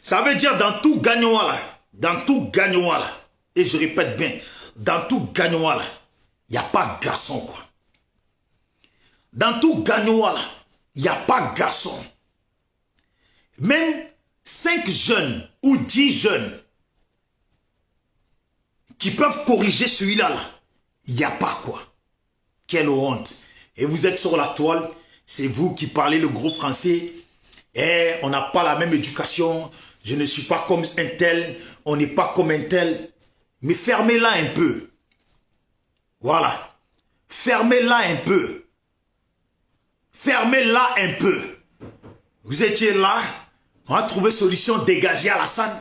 Ça veut dire dans tout Gagnoa là, et je répète bien, dans tout Gagnoa là, il n'y a pas de garçon quoi. Dans tout Gagnoa là, il n'y a pas de garçon. Même 5 jeunes ou 10 jeunes qui peuvent corriger celui-là, il n'y a pas quoi. Quelle honte. Et vous êtes sur la toile, c'est vous qui parlez le gros français. Eh, on n'a pas la même éducation, je ne suis pas comme un tel, on n'est pas comme un tel. Mais fermez-la un peu. Voilà. Fermez-la un peu. Fermez-la un peu. Vous étiez là, on a trouvé solution, dégagée à Alassane.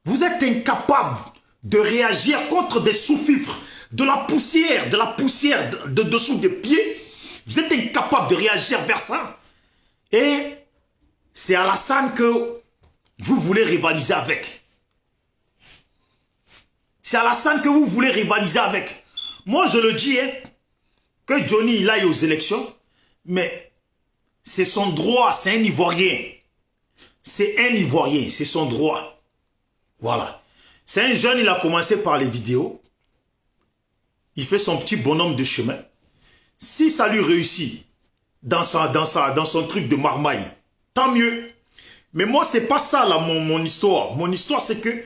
Vous êtes incapable de réagir contre des sous-fifres, de la poussière de dessous des pieds. Vous êtes incapable de réagir vers ça. Et c'est Alassane que vous voulez rivaliser avec. C'est Alassane que vous voulez rivaliser avec. Moi, je le dis, hein, que Johnny, il aille aux élections, mais c'est son droit, c'est un Ivoirien. C'est un Ivoirien, c'est son droit. Voilà. C'est un jeune, il a commencé par les vidéos. Il fait son petit bonhomme de chemin. Si ça lui réussit dans son truc de marmaille, tant mieux. Mais moi, c'est pas ça là, mon histoire. Mon histoire, c'est que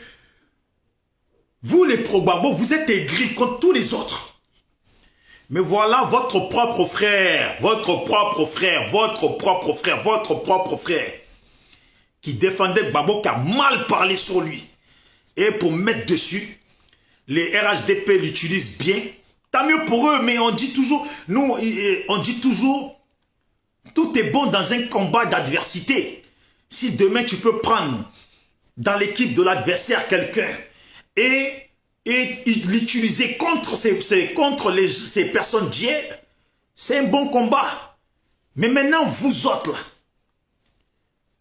vous, les pro-Gbagbo, vous êtes aigris contre tous les autres. Mais voilà votre propre frère, qui défendait Gbagbo, qui a mal parlé sur lui. Et pour mettre dessus, les RHDP l'utilisent bien. Tant mieux pour eux, mais on dit toujours, tout est bon dans un combat d'adversité. Si demain tu peux prendre dans l'équipe de l'adversaire quelqu'un et l'utiliser contre ces personnes d'hier, c'est un bon combat. Mais maintenant, vous autres là,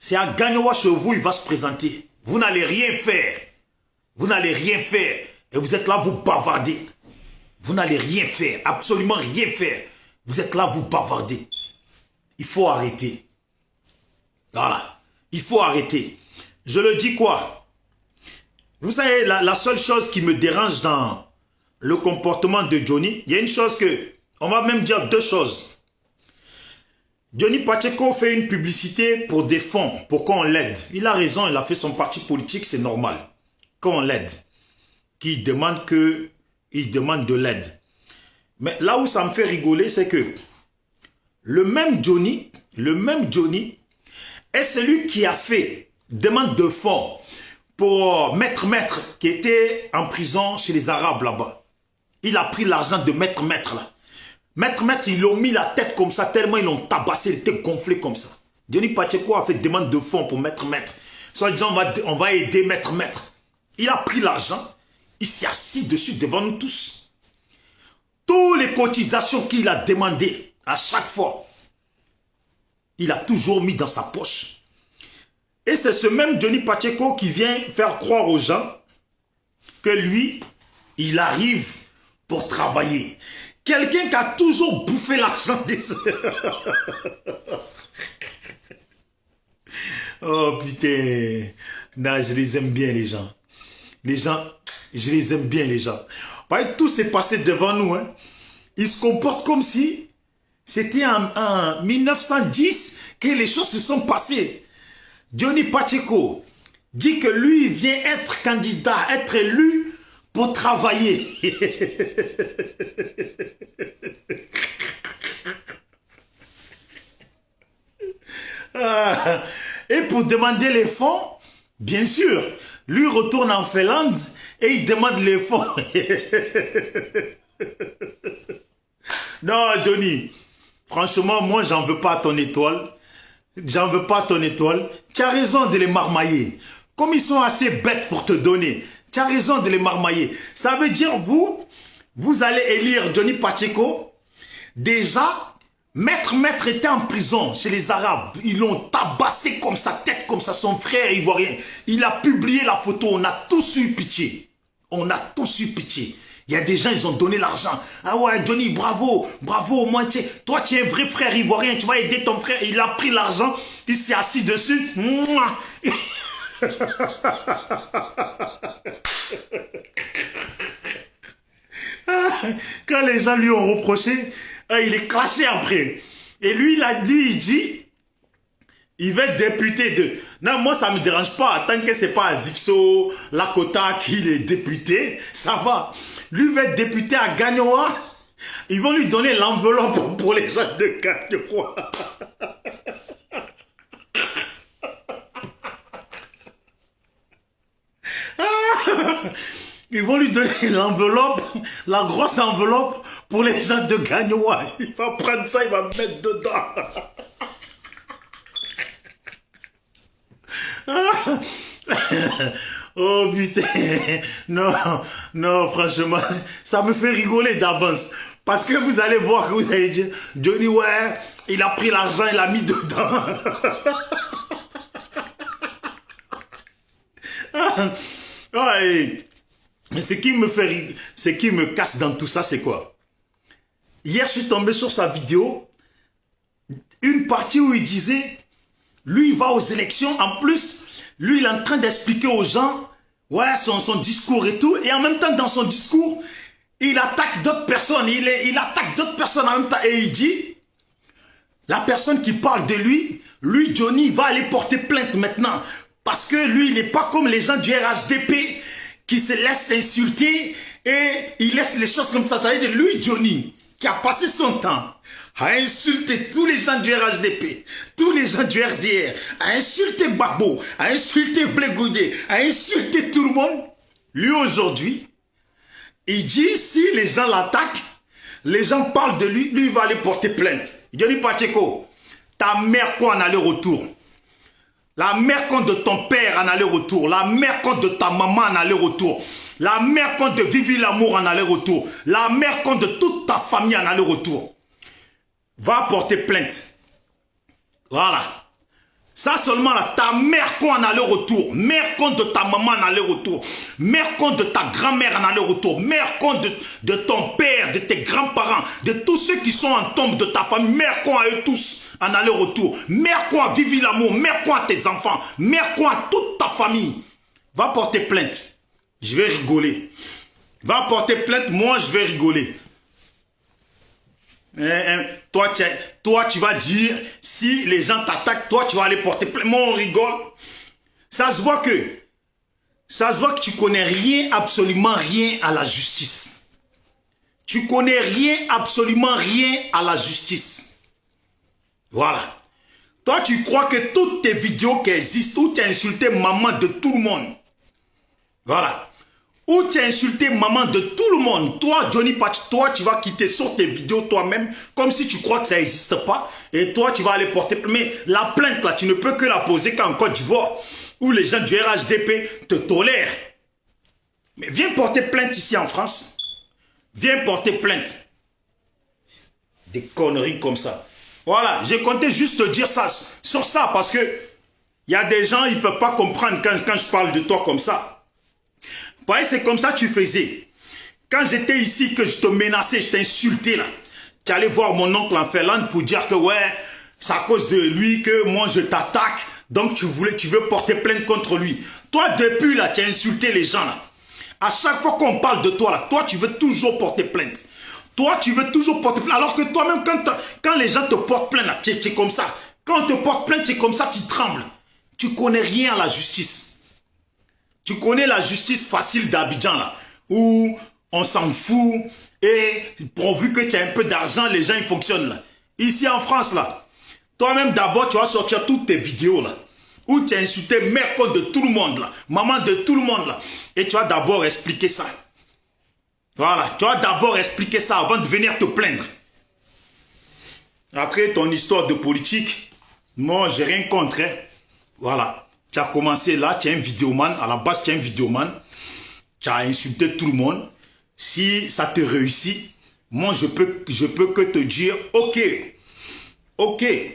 c'est à Gagnoa chez vous, il va se présenter. Vous n'allez rien faire. Vous n'allez rien faire. Et vous êtes là, vous bavardez. Vous n'allez rien faire, absolument rien faire. Vous êtes là, vous bavardez. Il faut arrêter. Voilà. Il faut arrêter. Je le dis quoi? Vous savez, la seule chose qui me dérange dans le comportement de Johnny, il y a une chose que On va même dire deux choses. Johnny Pacheco fait une publicité pour des fonds, pour qu'on l'aide. Il a raison, il a fait son parti politique, c'est normal. Qu'on l'aide. Qu'il demande il demande de l'aide. Mais là où ça me fait rigoler, c'est que le même Johnny est celui qui a fait demande de fonds pour Maître qui était en prison chez les Arabes là-bas. Il a pris l'argent de Maître là. Maître, ils l'ont mis la tête comme ça, tellement ils l'ont tabassé, il était gonflé comme ça. Johnny Pacheco a fait demande de fonds pour Maître. Soit disant, on va aider Maître. Il a pris l'argent, il s'est assis dessus devant nous tous. Toutes les cotisations qu'il a demandées, à chaque fois, il a toujours mis dans sa poche. Et c'est ce même Johnny Pacheco qui vient faire croire aux gens que lui, il arrive pour travailler. Quelqu'un qui a toujours bouffé l'argent des... Oh putain. Non, je les aime bien les gens. Les gens, je les aime bien les gens. Tout s'est passé devant nous. Hein. Ils se comportent comme si c'était en 1910 que les choses se sont passées. Johnny Pacheco dit que lui vient être candidat, être élu pour travailler. Et pour demander les fonds, bien sûr, lui retourne en Finlande et il demande les fonds. Non, Johnny, franchement, moi, j'en veux pas à ton étoile. J'en veux pas à ton étoile. Tu as raison de les marmailler. Comme ils sont assez bêtes pour te donner, tu as raison de les marmailler. Ça veut dire, vous allez élire Johnny Pacheco. Déjà, Maître était en prison chez les Arabes. Ils l'ont tabassé comme sa tête, comme ça, son frère ivoirien. Il a publié la photo. On a tous eu pitié. On a tous eu pitié. Il y a des gens, ils ont donné l'argent. Ah ouais, Johnny, bravo, au moins, toi, tu es un vrai frère ivoirien, tu vas aider ton frère. Il a pris l'argent, il s'est assis dessus. Quand les gens lui ont reproché, il est craché après. Et lui, il dit, il va être député de... Non, moi, ça ne me dérange pas. Tant que ce n'est pas à Zixo, Lakota qu'il est député, ça va. Lui va être député à Gagnoa. Ils vont lui donner l'enveloppe pour les gens de Gagnoa. Ils vont lui donner l'enveloppe, la grosse enveloppe pour les gens de Gagnoa. Il va prendre ça, il va mettre dedans. Oh putain, non, franchement, ça me fait rigoler d'avance. Parce que vous allez voir que vous allez dire, Johnny, ouais, il a pris l'argent, il l'a mis dedans. Ouais, ce qui me casse dans tout ça, c'est quoi? Hier, je suis tombé sur sa vidéo, une partie où il disait, lui, il va aux élections, en plus, lui, il est en train d'expliquer aux gens, ouais, son discours et tout, et en même temps, dans son discours, il attaque d'autres personnes, il attaque d'autres personnes en même temps, et il dit, la personne qui parle de lui, Johnny, va aller porter plainte maintenant, parce que lui, il n'est pas comme les gens du RHDP, qui se laissent insulter, et il laisse les choses comme ça, ça veut dire, lui, Johnny, qui a passé son temps à insulter tous les gens du RHDP, tous les gens du RDR, à insulter Gbagbo, à insulter Blé Goudé, à insulter tout le monde. Lui, aujourd'hui, il dit, si les gens l'attaquent, les gens parlent de lui, lui, il va aller porter plainte. Johnny Pacheco, ta mère quoi en aller-retour. La mère compte de ton père en aller-retour. La mère compte de ta maman en aller-retour. La mère compte de Vivi Lamour en aller-retour. La mère compte de toute ta famille en aller-retour. Va porter plainte. Voilà. Ça seulement là, ta mère quoi en aller-retour. Mère compte de ta maman en aller-retour. Mère compte de ta grand-mère en aller-retour. Mère compte de ton père, de tes grands-parents, de tous ceux qui sont en tombe de ta famille. Mère compte à eux tous en aller-retour. Mère compte à Vivi Lamour. Mère compte à tes enfants. Mère compte à toute ta famille. Va porter plainte. Je vais rigoler. Va porter plainte, moi je vais rigoler. Toi, tu vas dire, si les gens t'attaquent, toi, tu vas aller porter plainte. Moi, on rigole. Ça se voit que tu connais rien, absolument rien à la justice. Tu connais rien, absolument rien à la justice. Voilà. Toi, tu crois que toutes tes vidéos qui existent, où tu as insulté maman de tout le monde. Voilà. Où tu as insulté maman de tout le monde. Toi, Johnny Patch, toi, tu vas quitter sur tes vidéos toi-même, comme si tu crois que ça n'existe pas. Et toi, tu vas aller porter plainte. Mais la plainte, là, tu ne peux que la poser qu'en Côte d'Ivoire, où les gens du RHDP te tolèrent. Mais viens porter plainte ici en France. Viens porter plainte. Des conneries comme ça. Voilà, j'ai compté juste te dire ça, sur ça, parce que il y a des gens, ils ne peuvent pas comprendre quand je parle de toi comme ça. Ouais, c'est comme ça que tu faisais. Quand j'étais ici, que je te menaçais, je t'insultais là. Tu allais voir mon oncle en Finlande pour dire que ouais, c'est à cause de lui que moi je t'attaque. Donc tu veux porter plainte contre lui. Toi, depuis là, tu as insulté les gens là. À chaque fois qu'on parle de toi là, toi tu veux toujours porter plainte. Toi, tu veux toujours porter plainte. Alors que toi-même, quand les gens te portent plainte là, tu es comme ça. Quand on te porte plainte, tu es comme ça, tu trembles. Tu connais rien à la justice. Tu connais la justice facile d'Abidjan là, où on s'en fout et pourvu que tu as un peu d'argent, les gens ils fonctionnent là. Ici en France là, toi-même d'abord tu vas sortir toutes tes vidéos là, où tu as insulté mère de tout le monde là, maman de tout le monde là, et tu vas d'abord expliquer ça. Voilà, tu vas d'abord expliquer ça avant de venir te plaindre. Après ton histoire de politique, moi j'ai rien contre, hein. Voilà. Tu as commencé là, tu es un vidéoman, à la base tu es un vidéoman, tu as insulté tout le monde. Si ça te réussit, moi je peux que te dire, ok,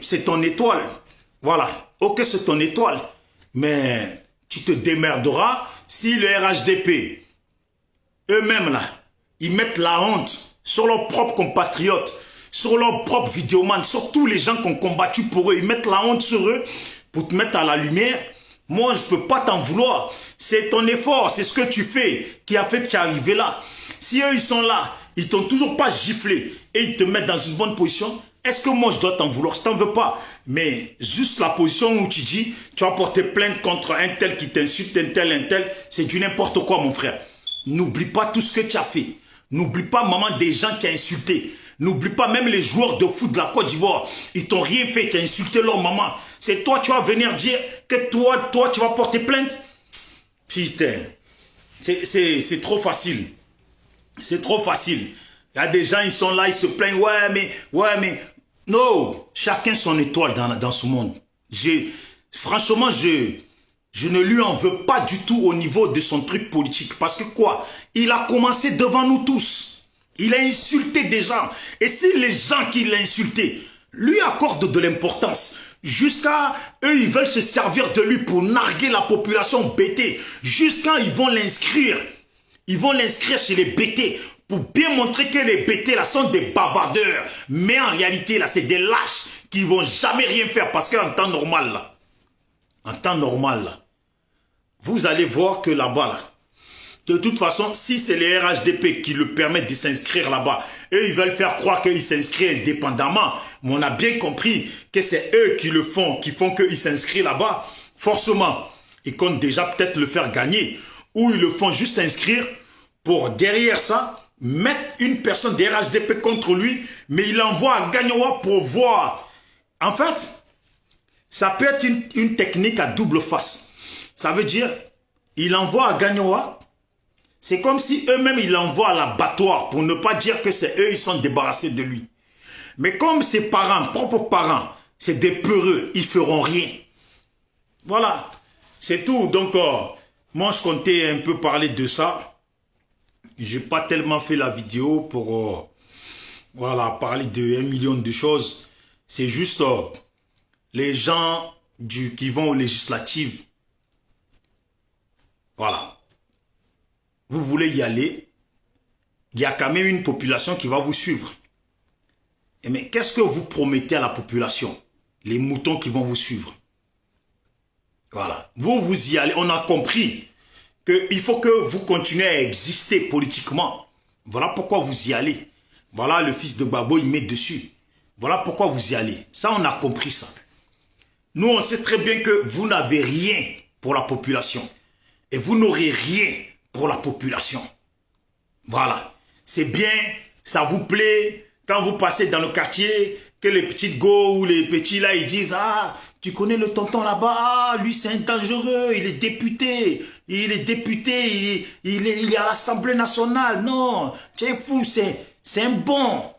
c'est ton étoile. Voilà, ok, c'est ton étoile. Mais tu te démerderas si le RHDP, eux-mêmes là, ils mettent la honte sur leurs propres compatriotes, sur leurs propres vidéomans, sur tous les gens qui ont combattu pour eux. Ils mettent la honte sur eux pour te mettre à la lumière. Moi, je ne peux pas t'en vouloir. C'est ton effort, c'est ce que tu fais qui a fait que tu es arrivé là. Si eux, ils sont là, ils t'ont toujours pas giflé et ils te mettent dans une bonne position, est-ce que moi, je dois t'en vouloir? Je t'en veux pas. Mais juste la position où tu dis, tu vas porter plainte contre un tel qui t'insulte, un tel, c'est du n'importe quoi, mon frère. N'oublie pas tout ce que tu as fait. N'oublie pas, maman, des gens qui t'ont insulté. N'oublie pas même les joueurs de foot de la Côte d'Ivoire. Ils t'ont rien fait, tu as insulté leur maman. C'est toi, tu vas venir dire que toi, tu vas porter plainte. Putain, c'est trop facile. C'est trop facile. Il y a des gens, ils sont là, ils se plaignent. Ouais, mais. Non, chacun son étoile dans ce monde. Franchement, je ne lui en veux pas du tout au niveau de son truc politique. Parce que quoi? Il a commencé devant nous tous. Il a insulté des gens. Et si les gens qui l'ont insulté lui accordent de l'importance, jusqu'à eux, ils veulent se servir de lui pour narguer la population bêtée, jusqu'à ils vont l'inscrire. Ils vont l'inscrire chez les bêtés pour bien montrer que les bêtés là sont des bavardeurs. Mais en réalité, là, c'est des lâches qui ne vont jamais rien faire parce qu'en temps normal, là, vous allez voir que là-bas, là, de toute façon, si c'est les RHDP qui le permettent de s'inscrire là-bas, eux, ils veulent faire croire qu'ils s'inscrivent indépendamment. Mais on a bien compris que c'est eux qui le font, qui font qu'ils s'inscrivent là-bas. Forcément, ils comptent déjà peut-être le faire gagner. Ou ils le font juste s'inscrire pour derrière ça, mettre une personne des RHDP contre lui, mais il envoie à Gagnoa pour voir. En fait, ça peut être une technique à double face. Ça veut dire, il envoie à Gagnoa. C'est comme si eux-mêmes, ils l'envoient à l'abattoir pour ne pas dire que c'est eux, ils sont débarrassés de lui. Mais comme ses parents, propres parents, c'est des peureux, ils feront rien. Voilà, c'est tout. Donc, moi, je comptais un peu parler de ça. Je n'ai pas tellement fait la vidéo pour voilà, parler de 1 million de choses. C'est juste les gens qui vont aux législatives. Voilà. Vous voulez y aller, il y a quand même une population qui va vous suivre. Mais qu'est-ce que vous promettez à la population? Les moutons qui vont vous suivre. Voilà. Vous y allez. On a compris qu'il faut que vous continuez à exister politiquement. Voilà pourquoi vous y allez. Voilà, le fils de Gbagbo, il met dessus. Voilà pourquoi vous y allez. Ça, on a compris ça. Nous, on sait très bien que vous n'avez rien pour la population. Et vous n'aurez rien pour la population. Voilà. C'est bien, ça vous plaît, quand vous passez dans le quartier, que les petites go ou les petits là, ils disent, ah, tu connais le tonton là-bas, ah, lui c'est un dangereux, il est député, il est à l'Assemblée nationale. Non, tu es fou, c'est un bon.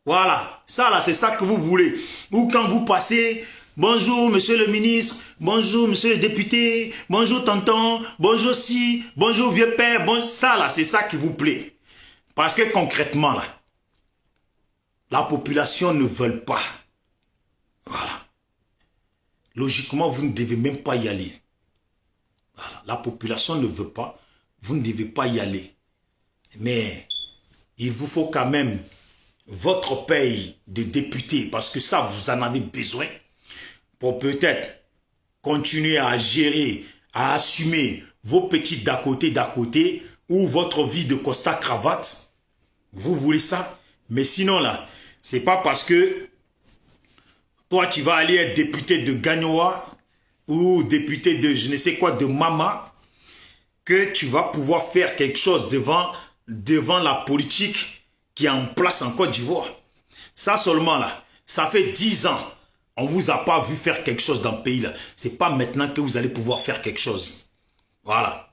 Voilà, ça là, c'est ça que vous voulez. Ou quand vous passez, bonjour monsieur le ministre, bonjour monsieur le député, bonjour tonton, bonjour si, bonjour vieux père, bon, ça là, c'est ça qui vous plaît. Parce que concrètement là, la population ne veut pas. Voilà. Logiquement, vous ne devez même pas y aller. Voilà. La population ne veut pas, vous ne devez pas y aller. Mais il vous faut quand même votre paye de député, parce que ça, vous en avez besoin pour peut-être continuer à gérer, à assumer vos petits d'à côté, ou votre vie de costard-cravate. Vous voulez ça? Mais sinon là, c'est pas parce que toi tu vas aller être député de Gagnoa ou député de je ne sais quoi de Mama que tu vas pouvoir faire quelque chose devant la politique qui est en place en Côte d'Ivoire. Ça seulement là, ça fait 10 ans. On vous a pas vu faire quelque chose dans le pays là. C'est pas maintenant que vous allez pouvoir faire quelque chose. Voilà.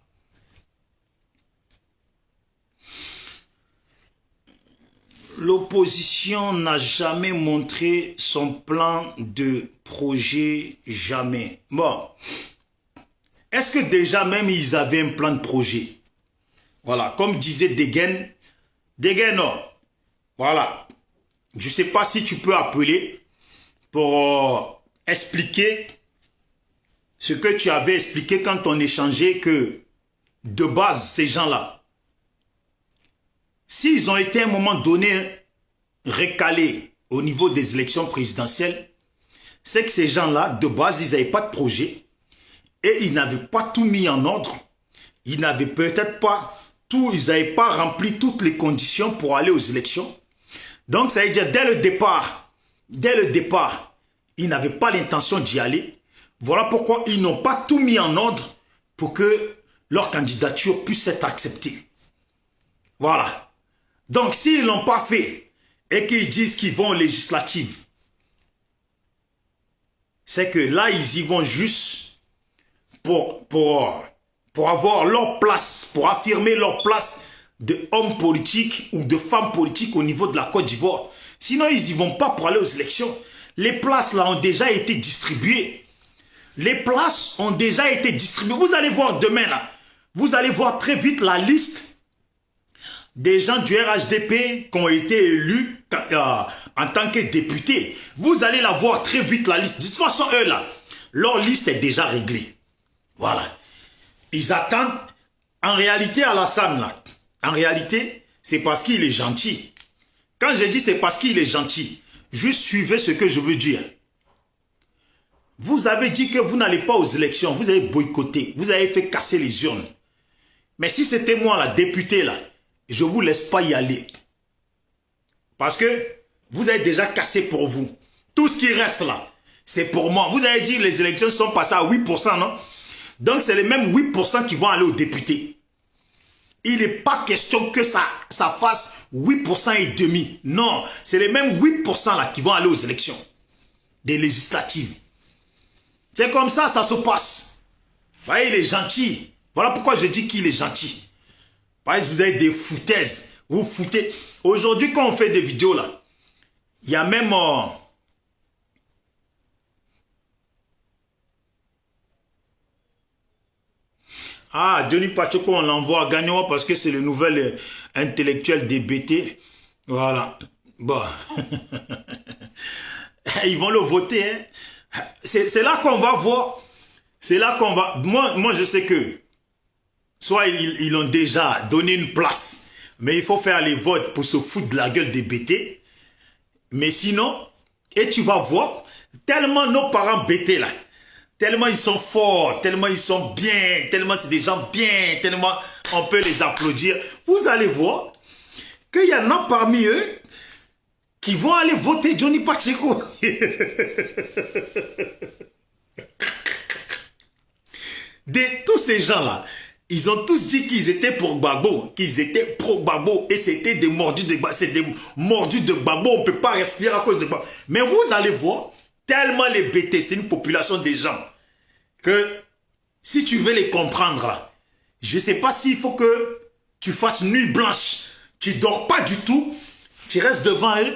L'opposition n'a jamais montré son plan de projet, jamais. Bon, est-ce que déjà même ils avaient un plan de projet? Voilà, comme disait Degen, non. Voilà, je ne sais pas si tu peux appeler pour expliquer ce que tu avais expliqué quand on échangeait que de base, ces gens-là, s'ils ont été à un moment donné recalés au niveau des élections présidentielles, c'est que ces gens-là, de base, ils n'avaient pas de projet et ils n'avaient pas tout mis en ordre. Ils n'avaient peut-être pas tout, ils n'avaient pas rempli toutes les conditions pour aller aux élections. Donc, ça veut dire, dès le départ, ils n'avaient pas l'intention d'y aller. Voilà pourquoi ils n'ont pas tout mis en ordre pour que leur candidature puisse être acceptée. Voilà. Donc, s'ils ne l'ont pas fait et qu'ils disent qu'ils vont aux législatives, c'est que là, ils y vont juste pour avoir leur place, pour affirmer leur place de hommes politiques ou de femmes politiques au niveau de la Côte d'Ivoire. Sinon, ils n'y vont pas pour aller aux élections. Les places là ont déjà été distribuées. Les places ont déjà été distribuées. Vous allez voir demain là, vous allez voir très vite la liste des gens du RHDP qui ont été élus en tant que députés. Vous allez la voir très vite, la liste. De toute façon, eux, là, leur liste est déjà réglée. Voilà. Ils attendent. En réalité, Alassane, là, en réalité, c'est parce qu'il est gentil. Quand je dis c'est parce qu'il est gentil, juste suivez ce que je veux dire. Vous avez dit que vous n'allez pas aux élections. Vous avez boycotté. Vous avez fait casser les urnes. Mais si c'était moi, la députée, là, je ne vous laisse pas y aller. Parce que vous avez déjà cassé pour vous. Tout ce qui reste là, c'est pour moi. Vous avez dit que les élections sont passées à 8%, non? Donc c'est les mêmes 8% qui vont aller aux députés. Il n'est pas question que ça fasse 8% et demi. Non, c'est les mêmes 8% là qui vont aller aux élections. Des législatives. C'est comme ça, ça se passe. Vous voyez, il est gentil. Voilà pourquoi je dis qu'il est gentil. Parce que vous avez des foutaises. Vous foutez. Aujourd'hui, quand on fait des vidéos là, il y a même... Ah, Johnny Pachoko, on l'envoie à Gagnoa parce que c'est le nouvel intellectuel DBT. Voilà. Bon. Ils vont le voter. Hein. C'est là qu'on va voir. C'est là qu'on va... Moi, je sais que soit ils ont déjà donné une place, mais il faut faire les votes pour se foutre de la gueule des BT. Mais sinon, et tu vas voir, tellement nos parents BT là, tellement ils sont forts, tellement ils sont bien, tellement c'est des gens bien, tellement on peut les applaudir. Vous allez voir, qu'il y en a parmi eux qui vont aller voter Johnny Pacheco. De tous ces gens-là, ils ont tous dit qu'ils étaient pour Gbagbo, qu'ils étaient pro-Gbagbo, et c'était des mordus de Gbagbo. C'est des mordus de Gbagbo, on ne peut pas respirer à cause de Gbagbo. Mais vous allez voir, tellement les BT, c'est une population de gens, que si tu veux les comprendre, là, je ne sais pas s'il faut que tu fasses nuit blanche, tu ne dors pas du tout, tu restes devant eux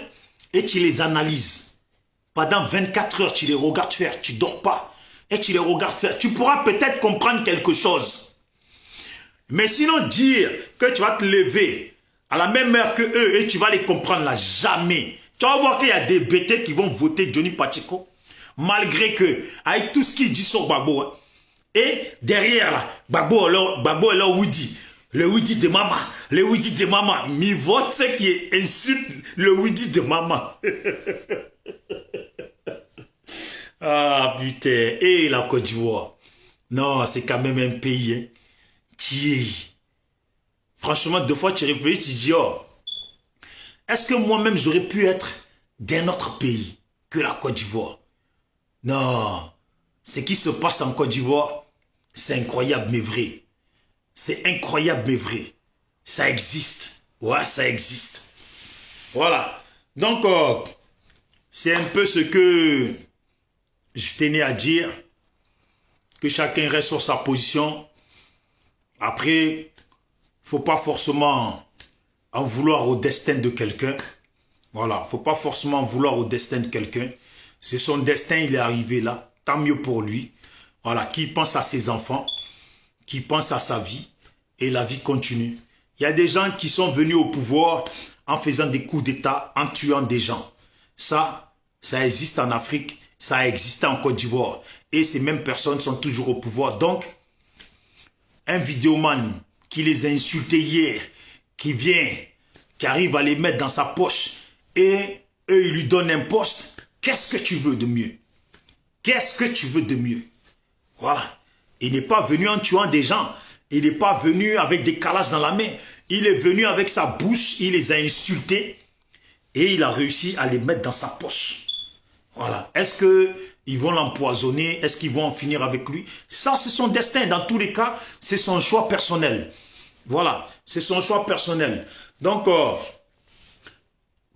et tu les analyses. Pendant 24 heures, tu les regardes faire, tu ne dors pas. Et tu les regardes faire, tu pourras peut-être comprendre quelque chose. Mais sinon, dire que tu vas te lever à la même heure que eux et tu vas les comprendre là, jamais. Tu vas voir qu'il y a des bêtés qui vont voter Johnny Pacheco, malgré que, avec tout ce qu'il dit sur Gbagbo, hein, et derrière là, Gbagbo est là, Woody. Le Woody de maman, le Woody de maman. Mi vote ce qui insulte le Woody de maman. Ah putain, et la Côte d'Ivoire. Non, c'est quand même un pays, hein, qui... Franchement, deux fois tu réfléchis, tu dis, oh, est-ce que moi-même j'aurais pu être d'un autre pays que la Côte d'Ivoire? Non, ce qui se passe en Côte d'Ivoire, c'est incroyable mais vrai. C'est incroyable mais vrai. Ça existe. Ouais, ça existe. Voilà. Donc, c'est un peu ce que je tenais à dire, que chacun reste sur sa position. Après, faut pas forcément en vouloir au destin de quelqu'un. Voilà, faut pas forcément en vouloir au destin de quelqu'un. C'est son destin, il est arrivé là. Tant mieux pour lui. Voilà, qui pense à ses enfants, qui pense à sa vie, et la vie continue. Il y a des gens qui sont venus au pouvoir en faisant des coups d'État, en tuant des gens. Ça existe en Afrique. Ça a existé en Côte d'Ivoire. Et ces mêmes personnes sont toujours au pouvoir. Donc, un vidéoman qui les a insultés hier, qui vient, qui arrive à les mettre dans sa poche, et eux, ils lui donnent un poste, qu'est-ce que tu veux de mieux? Qu'est-ce que tu veux de mieux? Voilà. Il n'est pas venu en tuant des gens. Il n'est pas venu avec des calages dans la main. Il est venu avec sa bouche, il les a insultés, et il a réussi à les mettre dans sa poche. Voilà. Est-ce qu'ils vont l'empoisonner? Est-ce qu'ils vont en finir avec lui? Ça, c'est son destin. Dans tous les cas, c'est son choix personnel. Voilà. C'est son choix personnel. Donc,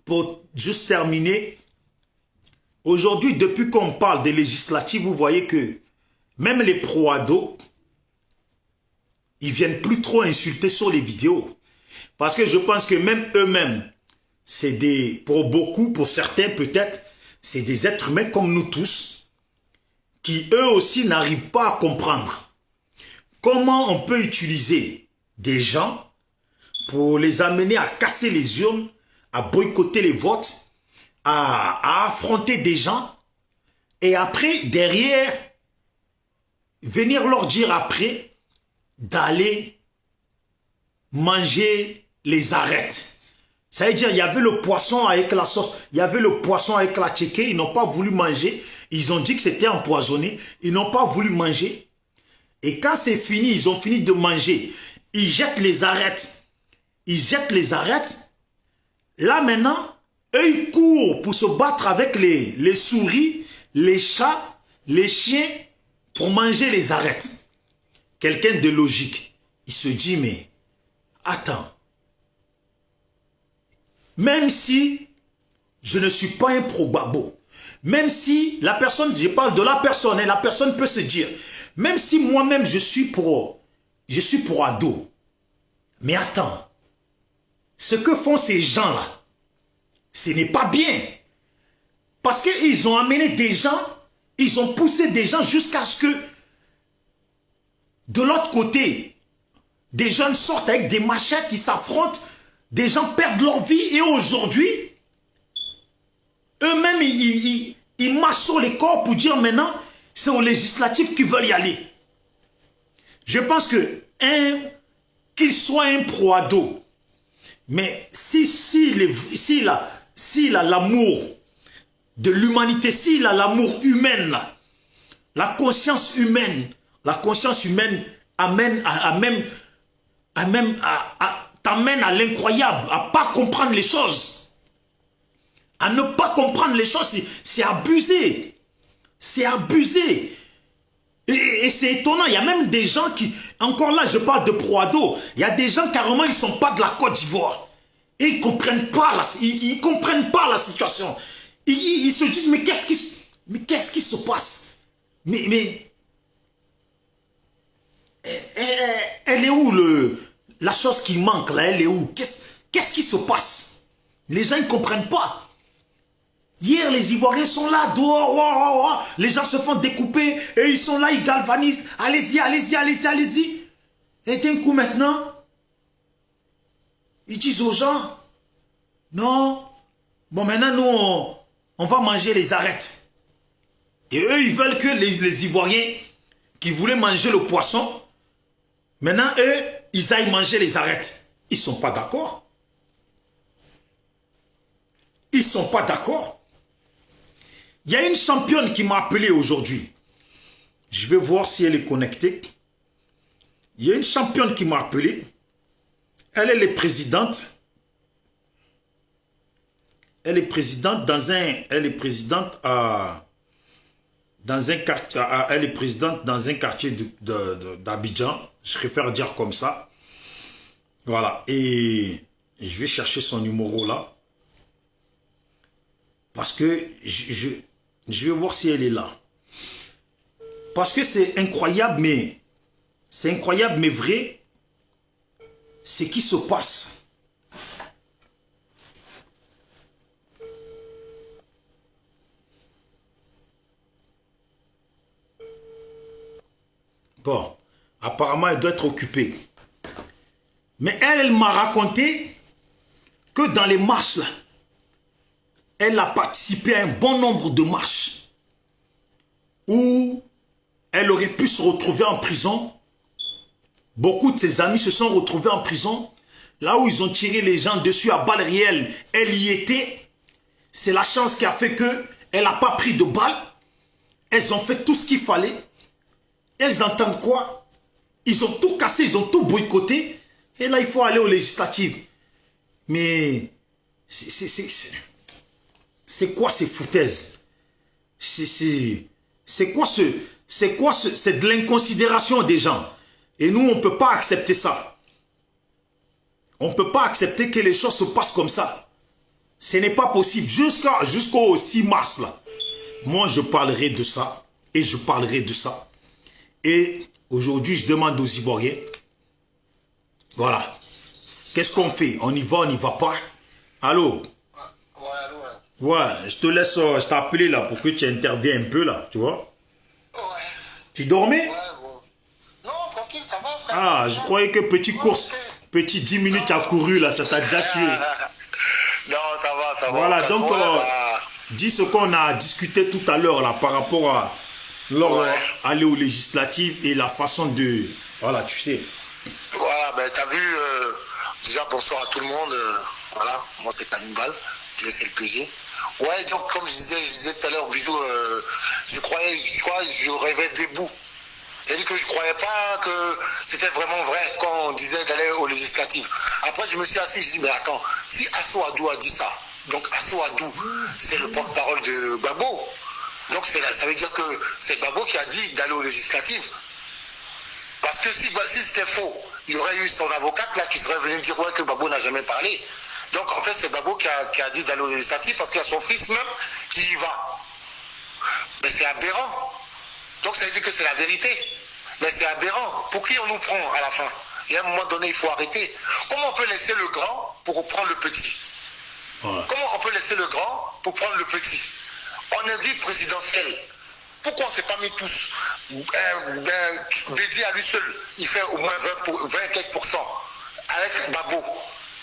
pour juste terminer, aujourd'hui, depuis qu'on parle des législatives, vous voyez que même les pro-ados, ils viennent plus trop insulter sur les vidéos. Parce que je pense que même eux-mêmes, c'est des, pour beaucoup, pour certains peut-être, c'est des êtres humains comme nous tous, qui eux aussi n'arrivent pas à comprendre comment on peut utiliser des gens pour les amener à casser les urnes, à boycotter les votes, à affronter des gens, et après, derrière, venir leur dire après d'aller manger les arêtes. Ça veut dire, il y avait le poisson avec la sauce, il y avait le poisson avec la tchéké, ils n'ont pas voulu manger, ils ont dit que c'était empoisonné, ils n'ont pas voulu manger. Et quand c'est fini, ils ont fini de manger, ils jettent les arêtes. Ils jettent les arêtes. Là maintenant, eux ils courent pour se battre avec les souris, les chats, les chiens, pour manger les arêtes. Quelqu'un de logique, il se dit, mais attends, même si je ne suis pas un pro-Gbagbo, même si la personne, je parle de la personne, et la personne peut se dire, même si moi-même je suis pro ado, mais attends, ce que font ces gens-là, ce n'est pas bien. Parce qu'ils ont amené des gens, ils ont poussé des gens jusqu'à ce que, de l'autre côté, des jeunes sortent avec des machettes, ils s'affrontent, des gens perdent leur vie et aujourd'hui, eux-mêmes, ils marchent sur les corps pour dire maintenant, c'est aux législatifs qui veulent y aller. Je pense que, qu'il soit un pro-ado, mais s'il a l'amour de l'humanité, s'il a l'amour humain, la conscience humaine amène à t'amène à l'incroyable, à pas comprendre les choses. À ne pas comprendre les choses, c'est abusé. C'est abusé. Et c'est étonnant, il y a même des gens qui... Encore là, je parle de Proado. Il y a des gens carrément, ils ne sont pas de la Côte d'Ivoire. Et ils ne comprennent pas la situation. Ils se disent, mais qu'est-ce qui se passe? Mais elle est où la chose qui manque là? Elle est où? Qu'est-ce qui se passe? Les gens ne comprennent pas. Hier, les Ivoiriens sont là, dehors, les gens se font découper, et ils sont là, ils galvanisent. Allez-y, allez-y, allez-y, allez-y. Et d'un coup maintenant, ils disent aux gens, non, bon maintenant nous, on va manger les arêtes. Et eux, ils veulent que les Ivoiriens qui voulaient manger le poisson, maintenant eux, ils aillent manger les arêtes. Ils ne sont pas d'accord. Ils ne sont pas d'accord. Il y a une championne qui m'a appelé aujourd'hui. Je vais voir si elle est connectée. Il y a une championne qui m'a appelé. Elle est présidente. Elle est présidente dans un... Elle est présidente dans un quartier... Elle est présidente dans un quartier d'Abidjan. Je préfère dire comme ça. Voilà. Et je vais chercher son numéro là. Parce que je vais voir si elle est là. Parce que c'est incroyable, mais vrai. Ce qui se passe. Bon, apparemment, elle doit être occupée. Mais elle m'a raconté que dans les marches là, elle a participé à un bon nombre de marches où elle aurait pu se retrouver en prison. Beaucoup de ses amis se sont retrouvés en prison. Là où ils ont tiré les gens dessus à balles réelles, elle y était. C'est la chance qui a fait qu'elle n'a pas pris de balles. Elles ont fait tout ce qu'il fallait. Elles entendent quoi? Ils ont tout cassé, ils ont tout boycotté. Et là, il faut aller aux législatives. Mais c'est quoi ces foutaises? C'est quoi c'est de l'inconsidération des gens. Et nous, on ne peut pas accepter ça. On ne peut pas accepter que les choses se passent comme ça. Ce n'est pas possible. Jusqu'au 6 mars, là. Moi, je parlerai de ça. Et je parlerai de ça. Et aujourd'hui, je demande aux Ivoiriens. Voilà. Qu'est-ce qu'on fait? On y va, on n'y va pas? Allô? Ouais, allô, ouais, je te laisse, je t'ai appelé là pour que tu interviennes un peu là, tu vois? ouais. Tu dormais? Ouais, bon. Non, tranquille, ça va, frère. Ah, je croyais que petite course, petit 10 minutes à couru là, ça t'a déjà tué. Non, ça va, ça va. Voilà, donc, dis ce qu'on a discuté tout à l'heure là par rapport à aller aux législatives et la façon de... Voilà, tu sais. Voilà, ben t'as vu, déjà bonsoir à tout le monde. Voilà, moi c'est Cannibal, je c'est le PG. Ouais, donc comme je disais tout à l'heure, bisous, je rêvais debout. C'est-à-dire que je ne croyais pas que c'était vraiment vrai quand on disait d'aller aux législatives. Après, je me suis assis, je dis, mais attends, si Assou Adou a dit ça, donc Assou Adou, c'est le porte-parole de Gbagbo. Donc ça veut dire que c'est Gbagbo qui a dit d'aller aux législatives. Parce que si c'était faux, il y aurait eu son avocate là qui serait venu dire ouais, que Gbagbo n'a jamais parlé. Donc en fait, c'est Gbagbo qui a dit d'aller aux législatives parce qu'il y a son fils même qui y va. Mais c'est aberrant. Donc ça veut dire que c'est la vérité. Mais c'est aberrant. Pour qui on nous prend à la fin? Et à un moment donné, il faut arrêter. Comment on peut laisser le grand pour prendre le petit? Comment on peut laisser le grand pour prendre le petit? On est dit présidentiel. Pourquoi on ne s'est pas mis tous dédié à lui seul? Il fait au moins 20 quelques pourcents avec Gbagbo.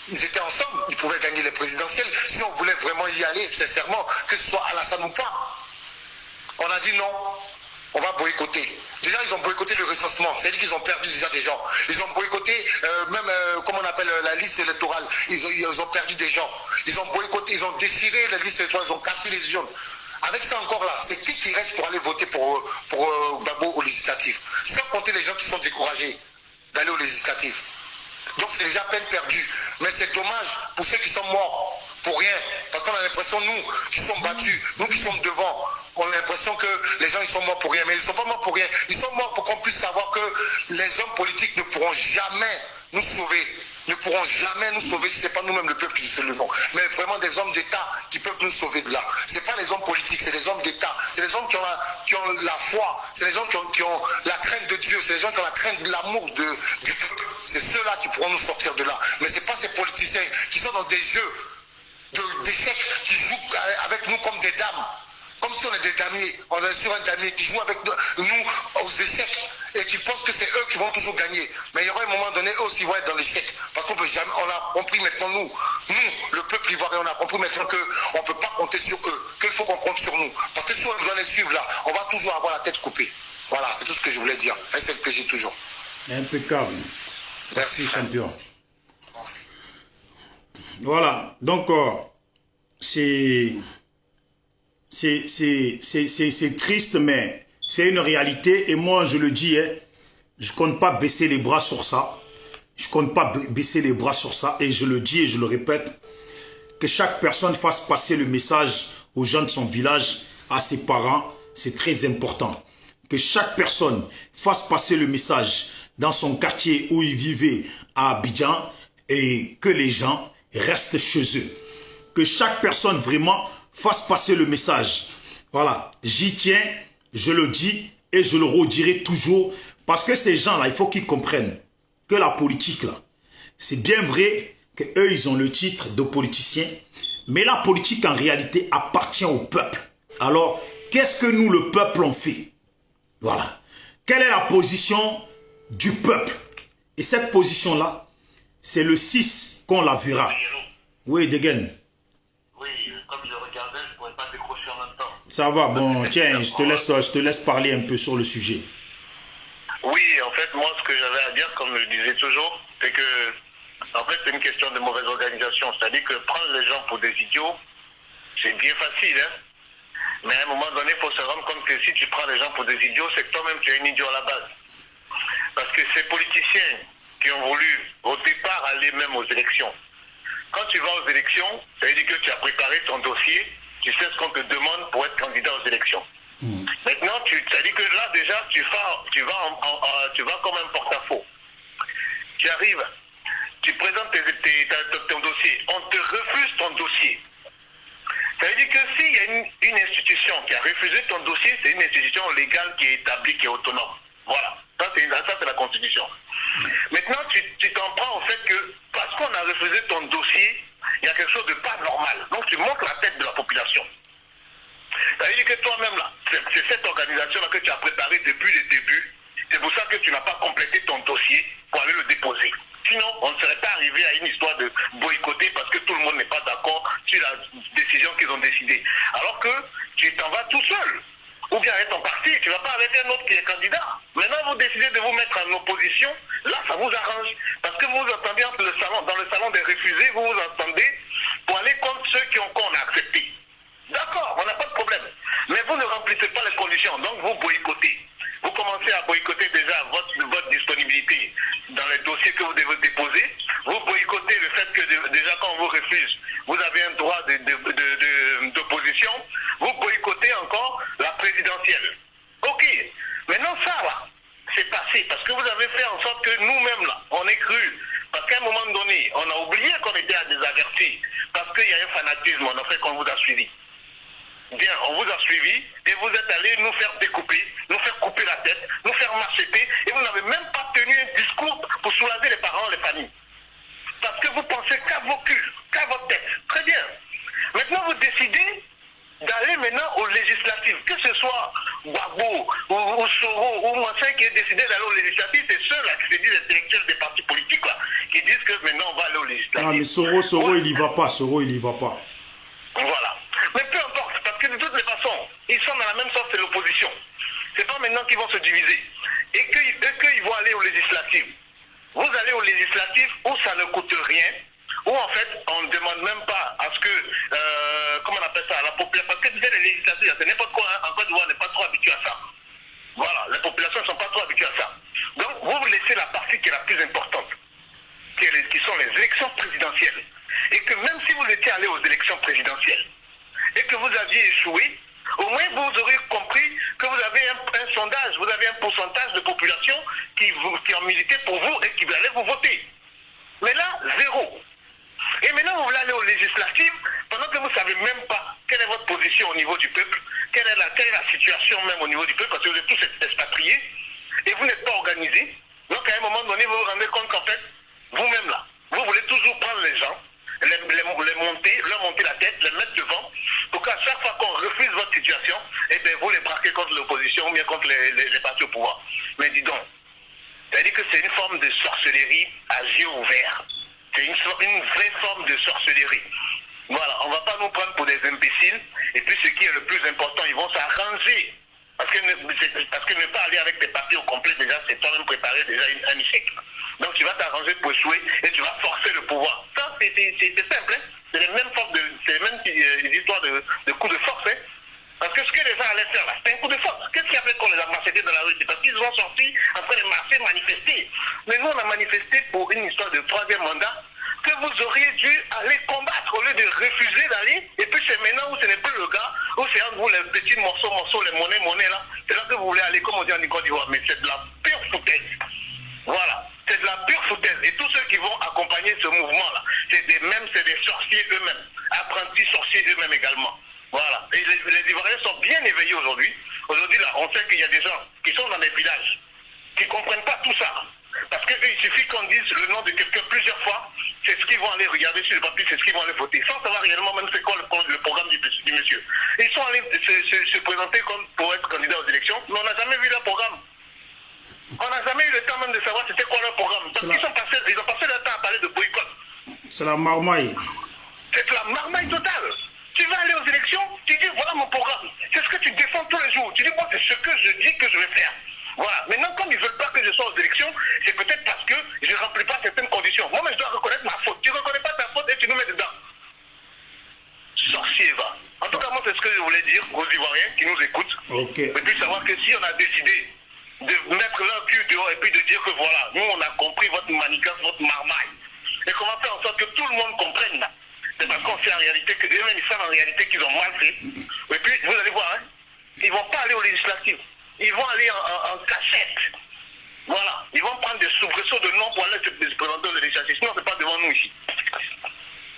Ils étaient ensemble, ils pouvaient gagner les présidentielles. Si on voulait vraiment y aller, sincèrement, que ce soit Alassane ou pas. On a dit non, on va boycotter. Déjà, ils ont boycotté le recensement. C'est-à-dire qu'ils ont perdu déjà des gens. Ils ont boycotté comment on appelle la liste électorale. Ils ont perdu des gens. Ils ont boycotté, ils ont déchiré la liste électorale, ils ont cassé les urnes. Avec ça encore là, c'est qui reste pour aller voter pour Gbagbo aux législatives? Sans compter les gens qui sont découragés d'aller aux législatives. Donc c'est déjà peine perdue. Mais c'est dommage pour ceux qui sont morts pour rien. Parce qu'on a l'impression, nous qui sommes battus, nous qui sommes devant, on a l'impression que les gens ils sont morts pour rien. Mais ils ne sont pas morts pour rien. Ils sont morts pour qu'on puisse savoir que les hommes politiques ne pourront jamais nous sauver. Ne pourront jamais nous sauver si ce n'est pas nous-mêmes le peuple qui se levons. Mais vraiment des hommes d'État qui peuvent nous sauver de là. Ce n'est pas les hommes politiques, c'est des hommes d'État. C'est les hommes qui ont la foi. C'est les gens qui ont la crainte de Dieu. C'est les gens qui ont la crainte de l'amour du peuple. C'est ceux-là qui pourront nous sortir de là. Mais ce n'est pas ces politiciens qui sont dans des jeux d'échecs, qui jouent avec nous comme des dames. Comme si on est des damiers, on est sur un damier qui joue avec nous aux échecs et qui pensent que c'est eux qui vont toujours gagner. Mais il y aura un moment donné, eux aussi vont être dans l'échec. Parce qu'on peut jamais, on a compris maintenant, nous, le peuple ivoirien, on a compris maintenant qu'on ne peut pas compter sur eux, qu'il faut qu'on compte sur nous. Parce que si on doit les suivre là, on va toujours avoir la tête coupée. Voilà, c'est tout ce que je voulais dire. SLPJ toujours. Impeccable. Merci, champion. Voilà, donc c'est triste, mais c'est une réalité. Et moi, je le dis, hein, je ne compte pas baisser les bras sur ça. Je ne compte pas baisser les bras sur ça. Et je le dis et je le répète, que chaque personne fasse passer le message aux gens de son village, à ses parents. C'est très important. Que chaque personne fasse passer le message dans son quartier où il vivait à Abidjan et que les gens restent chez eux. Que chaque personne vraiment fasse passer le message. Voilà, j'y tiens, je le dis et je le redirai toujours parce que ces gens-là, il faut qu'ils comprennent que la politique, là, c'est bien vrai qu'eux, ils ont le titre de politiciens, mais la politique, en réalité, appartient au peuple. Alors, qu'est-ce que nous, le peuple, on fait? Voilà. Quelle est la position du peuple? Et cette position-là, c'est le 6 qu'on la verra. Oui, Degen. Oui, comme je regardais, je ne pourrais pas décrocher en même temps. Ça va, bon, tiens, je te laisse parler un peu sur le sujet. Oui, en fait, moi, ce que j'avais à dire, comme je disais toujours, c'est que, en fait, c'est une question de mauvaise organisation. C'est-à-dire que prendre les gens pour des idiots, c'est bien facile, hein. Mais à un moment donné, il faut se rendre compte que si tu prends les gens pour des idiots, c'est que toi-même, tu es un idiot à la base. Parce que ces politiciens qui ont voulu, au départ, aller même aux élections, quand tu vas aux élections, ça veut dire que tu as préparé ton dossier, tu sais ce qu'on te demande pour être candidat aux élections. Maintenant, ça veut dire que là, déjà, tu vas comme un porte-à-faux. Tu arrives, tu présentes ton dossier, on te refuse ton dossier. Ça veut dire que s'il y a une institution qui a refusé ton dossier, c'est une institution légale qui est établie, qui est autonome. Voilà, ça c'est la Constitution. Maintenant, tu t'en prends au fait que parce qu'on a refusé ton dossier, il y a quelque chose de pas normal. Donc tu montes la tête de la population. Ça veut dire que toi-même, là, c'est cette organisation-là que tu as préparée depuis le début. C'est pour ça que tu n'as pas complété ton dossier pour aller le déposer. Sinon, on ne serait pas arrivé à une histoire de boycotter parce que tout le monde n'est pas d'accord sur la décision qu'ils ont décidée. Alors que tu t'en vas tout seul. Ou bien avec ton parti, tu ne vas pas avec un autre qui est candidat. Maintenant, vous décidez de vous mettre en opposition, là, ça vous arrange. Parce que vous entendez dans le salon des refusés, vous vous entendez pour aller contre ceux qu'on a acceptés. D'accord, on n'a pas de problème. Mais vous ne remplissez pas les conditions, donc vous boycottez. Vous commencez à boycotter déjà votre disponibilité dans les dossiers que vous devez déposer. Vous boycottez le fait que déjà quand on vous refuse, vous avez un droit d'opposition. Vous boycottez encore la présidentielle. Ok, maintenant ça là, c'est passé parce que vous avez fait en sorte que nous-mêmes là, on est cru. Parce qu'à un moment donné, on a oublié qu'on était à désavertis. Parce qu'il y a un fanatisme, on a fait qu'on vous a suivi. Bien, on vous a suivi et vous êtes allés nous faire découper, nous faire couper la tête, nous faire macheter et vous n'avez même pas tenu un discours pour soulager les parents, les familles. Parce que vous pensez qu'à vos culs, qu'à votre tête. Très bien. Maintenant, vous décidez d'aller maintenant aux législatives. Que ce soit Gbagbo ou Soro ou Mouassa qui est décidé d'aller aux législatives, c'est ceux-là qui se disent intellectuels des partis politiques là, qui disent que maintenant on va aller aux législatives. Ah mais Soro il y va pas, Soro il y va pas. Voilà. Mais peu importe, parce que de toutes les façons, ils sont dans la même sorte, c'est l'opposition. C'est pas maintenant qu'ils vont se diviser. Et qu'ils vont aller aux législatives. Vous allez aux législatives où ça ne coûte rien, où en fait on ne demande même pas à ce que, comment on appelle ça, la population, parce que tu sais, les législatives, c'est n'importe quoi, hein, en Côte d'Ivoire, on n'est pas trop habitué à ça. Voilà, les populations ne sont pas trop habituées à ça. Donc vous laissez la partie qui est la plus importante. qui sont les élections présidentielles. Et que même si vous étiez allé aux élections présidentielles et que vous aviez échoué, au moins vous auriez compris que vous avez un sondage, vous avez un pourcentage de population qui ont milité pour vous et qui allait vous voter. Mais là, zéro. Et maintenant, vous voulez aller aux législatives pendant que vous ne savez même pas quelle est votre position au niveau du peuple, quelle est la situation même au niveau du peuple, parce que vous êtes tous expatriés et vous n'êtes pas organisés. Donc à un moment donné, vous vous rendez compte qu'en fait, vous-même là, vous voulez toujours prendre les gens, leur monter la tête, les mettre devant, pour qu'à chaque fois qu'on refuse votre situation, eh bien, vous les braquez contre l'opposition ou bien contre les partis au pouvoir. Mais dis donc, c'est-à-dire que c'est une forme de sorcellerie à yeux ouverts. C'est une vraie forme de sorcellerie. Voilà, on ne va pas nous prendre pour des imbéciles. Et puis ce qui est le plus important, ils vont s'arranger. Parce que ne pas aller avec tes papiers au complet, déjà, c'est toi-même préparer déjà un échec. Donc tu vas t'arranger pour échouer et tu vas forcer le pouvoir. Ça, c'est simple. Hein? C'est les mêmes histoires de coups de force. Hein? Parce que ce que les gens allaient faire là, c'est un coup de force. Qu'est-ce qu'il y avait quand on les a marchetés dans la rue? C'est parce qu'ils ont sorti en train de marcher, manifester. Mais nous, on a manifesté pour une histoire de troisième mandat que vous auriez dû aller combattre au lieu de refuser d'aller. Et puis c'est maintenant où ce n'est plus le cas, où c'est entre vous les petits morceaux, les monnaies là. C'est là que vous voulez aller, comme on dit en Côte d'Ivoire. Mais c'est de la pure foutaise. Voilà. C'est de la pure foutaise. Et tous ceux qui vont accompagner ce mouvement-là, c'est des sorciers eux-mêmes. Apprentis sorciers eux-mêmes également. Voilà. Et les Ivoiriens sont bien éveillés aujourd'hui. Aujourd'hui, là, on sait qu'il y a des gens qui sont dans les villages, qui ne comprennent pas tout ça. Parce qu'il suffit qu'on dise le nom de quelqu'un plusieurs fois, c'est ce qu'ils vont aller regarder sur le papier, c'est ce qu'ils vont aller voter, sans savoir réellement même c'est quoi le programme du monsieur. Ils sont allés se présenter comme pour être candidats aux élections, mais on n'a jamais vu leur programme. On n'a jamais eu le temps même de savoir c'était quoi leur programme. Parce qu'ils ont passé leur temps à parler de boycott. C'est la marmaille. C'est la marmaille totale. Tu vas aller aux élections, tu dis voilà mon programme. C'est ce que tu défends tous les jours. Tu dis moi c'est ce que je dis que je vais faire. Voilà. Maintenant, comme ils ne veulent pas que je sois aux élections, c'est peut-être parce que je ne remplis pas certaines conditions. Moi, mais je dois reconnaître ma faute. Tu ne reconnais pas ta faute et tu nous mets dedans. Sorcier, va. En tout cas, moi, c'est ce que je voulais dire aux Ivoiriens qui nous écoutent. Okay. Et puis savoir que si on a décidé de mettre leur cul dehors et puis de dire que voilà, nous, on a compris votre manigance, votre marmaille. Et qu'on va faire en sorte que tout le monde comprenne. C'est parce qu'on sait en réalité que eux-mêmes, ils savent en réalité qu'ils ont mal fait. Et puis, vous allez voir, hein, ils ne vont pas aller aux législatives. Ils vont aller en cachette. Voilà. Ils vont prendre des soubresauts de nom pour aller se présenter aux législatives. Sinon, ce n'est pas devant nous ici.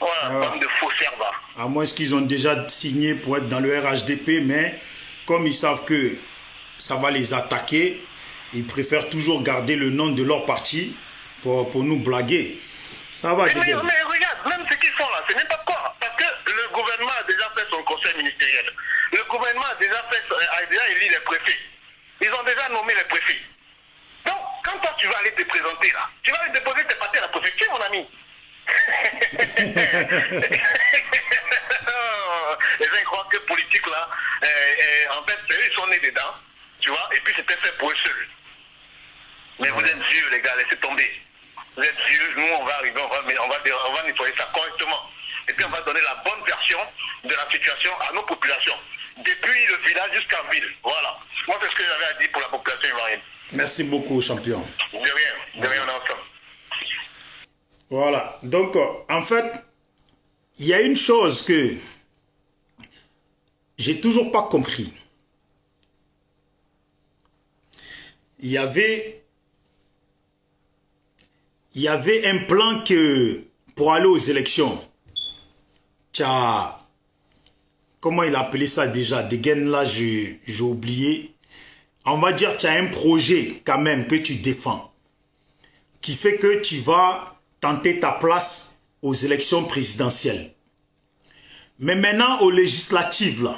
Voilà, bande de faux servants. À moins qu'ils ont déjà signé pour être dans le RHDP, mais comme ils savent que ça va les attaquer, ils préfèrent toujours garder le nom de leur parti pour nous blaguer. Ça va. Mais regarde, même ce qu'ils font là, c'est n'importe quoi. Parce que le gouvernement a déjà fait son conseil ministériel. Le gouvernement a déjà élu les préfets. Ils ont déjà nommé les préfets. Donc, quand toi tu vas aller te présenter là, tu vas aller déposer tes papiers à la préfecture, mon ami. Les gens croient que politique là, en fait, ils sont nés dedans, tu vois, et puis c'était fait pour eux seuls. Mais vous êtes vieux, les gars, laissez tomber. Vous êtes vieux, nous on va arriver, on va nettoyer ça correctement. Et puis on va donner la bonne version de la situation à nos populations. Depuis le village jusqu'en ville. Voilà. Moi, c'est ce que j'avais à dire pour la population ivoirienne. Merci beaucoup, champion. De rien, on est ensemble. Voilà. Donc, en fait, il y a une chose que j'ai toujours pas compris. Il y avait un plan que pour aller aux élections, comment il a appelé ça déjà? Dégaine là, j'ai oublié. On va dire tu as un projet quand même que tu défends, qui fait que tu vas tenter ta place aux élections présidentielles. Mais maintenant, aux législatives, là,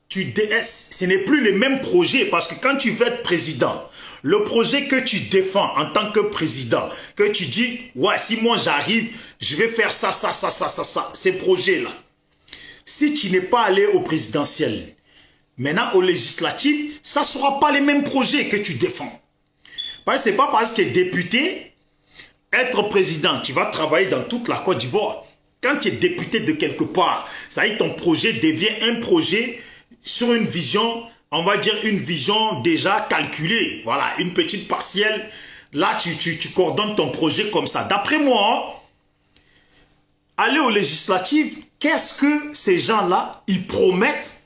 ce n'est plus les mêmes projets, parce que quand tu veux être président, le projet que tu défends en tant que président, que tu dis, ouais, si moi j'arrive, je vais faire ça, ces projets-là. Si tu n'es pas allé au présidentiel, maintenant aux législatives, ça ne sera pas les mêmes projets que tu défends. Parce que ce n'est pas parce que tu es député, être président, tu vas travailler dans toute la Côte d'Ivoire. Quand tu es député de quelque part, ça y est, ton projet devient un projet sur une vision, on va dire une vision déjà calculée. Voilà, une petite partielle Là, tu coordonnes ton projet comme ça. D'après moi, aller aux législatives, qu'est-ce que ces gens-là, ils promettent?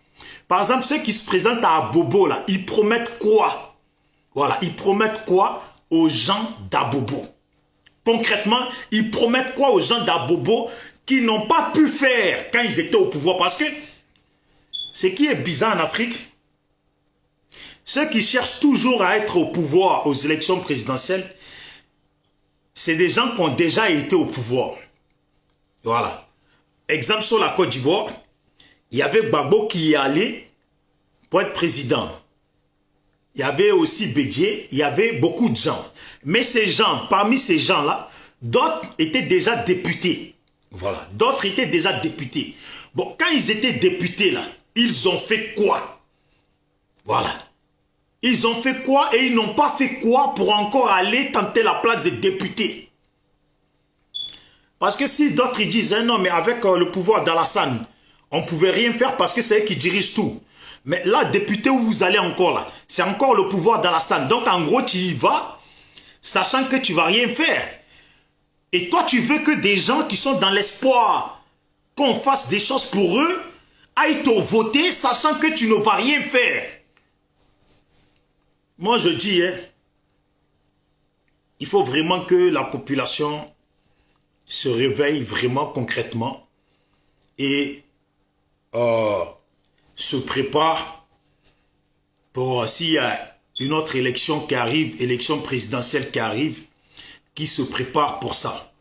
Par exemple, ceux qui se présentent à Abobo, là, ils promettent quoi? Voilà, ils promettent quoi aux gens d'Abobo? Concrètement, ils promettent quoi aux gens d'Abobo qui n'ont pas pu faire quand ils étaient au pouvoir? Parce que ce qui est bizarre en Afrique, ceux qui cherchent toujours à être au pouvoir aux élections présidentielles, c'est des gens qui ont déjà été au pouvoir. Voilà. Exemple sur la Côte d'Ivoire, il y avait Gbagbo qui y allait pour être président. Il y avait aussi Bédié, il y avait beaucoup de gens. Mais ces gens, parmi ces gens-là, d'autres étaient déjà députés. Voilà, d'autres étaient déjà députés. Bon, quand ils étaient députés là, ils ont fait quoi? Voilà. Ils ont fait quoi et ils n'ont pas fait quoi pour encore aller tenter la place de député? Parce que si d'autres ils disent, non mais avec le pouvoir d'Alassane, on ne pouvait rien faire parce que c'est eux qui dirigent tout. Mais là, député où vous allez encore là, c'est encore le pouvoir d'Alassane. Donc en gros, tu y vas, sachant que tu ne vas rien faire. Et toi, tu veux que des gens qui sont dans l'espoir qu'on fasse des choses pour eux, aillent te voter, sachant que tu ne vas rien faire. Moi, je dis, hein, il faut vraiment que la population se réveille vraiment concrètement et se prépare pour s'il y a une autre élection qui arrive, élection présidentielle qui arrive, qui se prépare pour ça.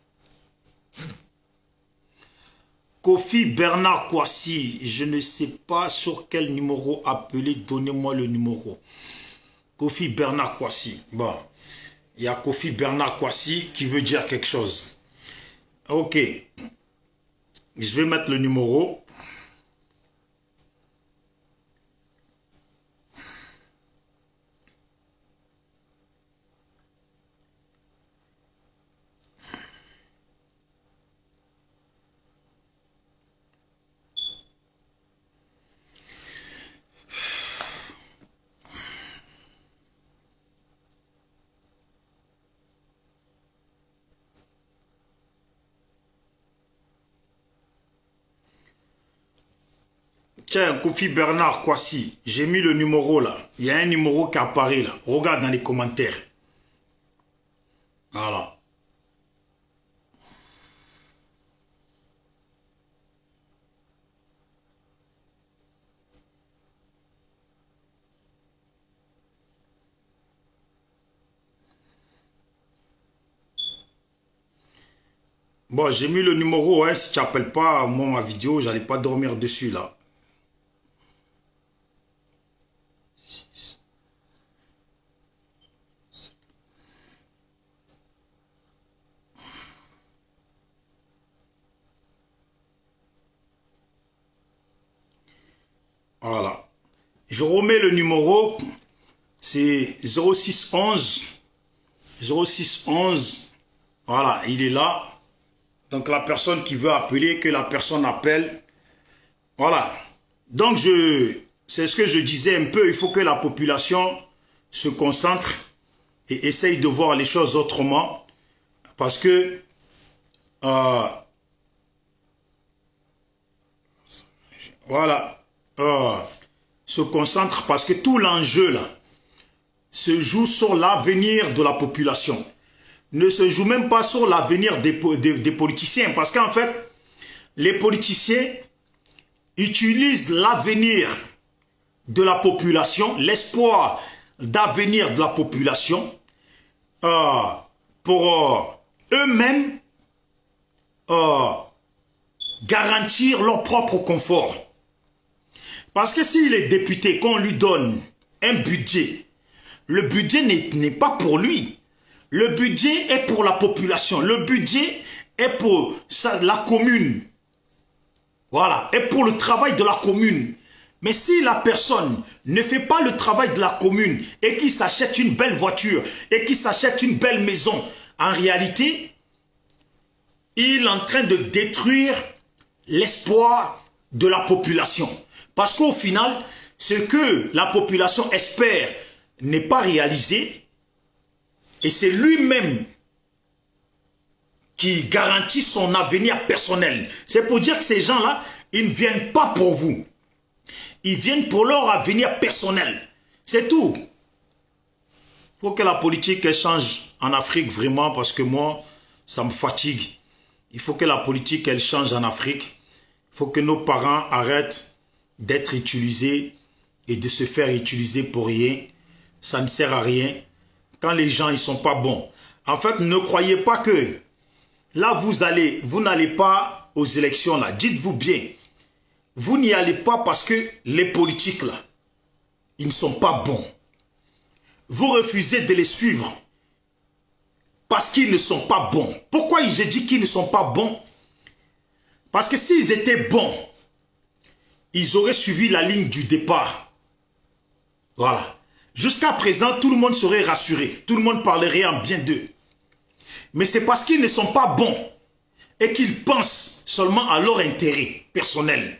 Kofi Bernard Kwasi, je ne sais pas sur quel numéro appeler, donnez-moi le numéro. Kofi Bernard Kwasi, bon, il y a Kofi Bernard Kwasi qui veut dire quelque chose. Ok, je vais mettre le numéro. Tiens, Kofi Bernard Kwasi, j'ai mis le numéro là. Il y a un numéro qui apparaît là. Regarde dans les commentaires. Voilà. Bon, j'ai mis le numéro, hein, si tu n'appelles pas moi ma vidéo, j'allais pas dormir dessus là. Voilà. Je remets le numéro. C'est 0611. 0611. Voilà, il est là. Donc la personne qui veut appeler, que la personne appelle. Voilà. Donc c'est ce que je disais un peu. Il faut que la population se concentre et essaye de voir les choses autrement. Parce que voilà. Se concentre parce que tout l'enjeu là se joue sur l'avenir de la population. Ne se joue même pas sur l'avenir des politiciens. Parce qu'en fait, les politiciens utilisent l'avenir de la population, l'espoir d'avenir de la population pour eux-mêmes garantir leur propre confort. Parce que s'il est député, qu'on lui donne un budget, le budget n'est pas pour lui. Le budget est pour la population. Le budget est pour la commune. Voilà, est pour le travail de la commune. Mais si la personne ne fait pas le travail de la commune et qui s'achète une belle voiture et qui s'achète une belle maison, en réalité, il est en train de détruire l'espoir de la population. Parce qu'au final, ce que la population espère n'est pas réalisé. Et c'est lui-même qui garantit son avenir personnel. C'est pour dire que ces gens-là, ils ne viennent pas pour vous. Ils viennent pour leur avenir personnel. C'est tout. Il faut que la politique elle change en Afrique vraiment parce que moi, ça me fatigue. Il faut que la politique elle change en Afrique. Il faut que nos parents arrêtent d'être utilisés et de se faire utiliser pour rien. Ça ne sert à rien. Quand les gens ils sont pas bons. En fait, ne croyez pas que là vous n'allez pas aux élections là. Dites-vous bien. Vous n'y allez pas parce que les politiques là, ils ne sont pas bons. Vous refusez de les suivre parce qu'ils ne sont pas bons. Pourquoi j'ai dit qu'ils ne sont pas bons? Parce que s'ils étaient bons, ils auraient suivi la ligne du départ. Voilà. Jusqu'à présent, tout le monde serait rassuré. Tout le monde parlerait en bien d'eux. Mais c'est parce qu'ils ne sont pas bons et qu'ils pensent seulement à leur intérêt personnel.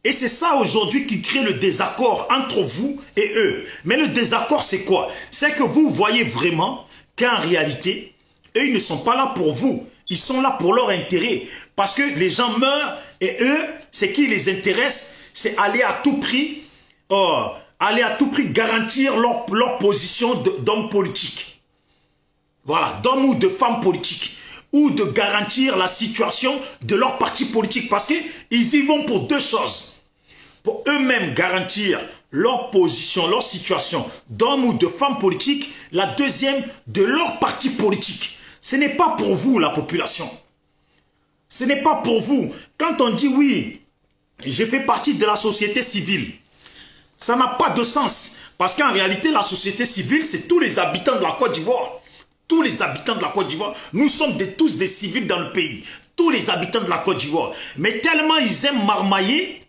Et c'est ça aujourd'hui qui crée le désaccord entre vous et eux. Mais le désaccord, c'est quoi? C'est que vous voyez vraiment qu'en réalité, eux, ils ne sont pas là pour vous. Ils sont là pour leur intérêt. Parce que les gens meurent et eux, ce qui les intéresse, c'est aller à tout prix, garantir leur position d'homme politique. Voilà, d'homme ou de femme politique. Ou de garantir la situation de leur parti politique. Parce qu'ils y vont pour deux choses. Pour eux-mêmes garantir leur position, leur situation d'homme ou de femme politique. La deuxième, de leur parti politique. Ce n'est pas pour vous, la population. Ce n'est pas pour vous. Quand on dit oui, je fais partie de la société civile, ça n'a pas de sens. Parce qu'en réalité, la société civile, c'est tous les habitants de la Côte d'Ivoire. Tous les habitants de la Côte d'Ivoire, nous sommes tous des civils dans le pays. Tous les habitants de la Côte d'Ivoire. Mais tellement ils aiment marmailler,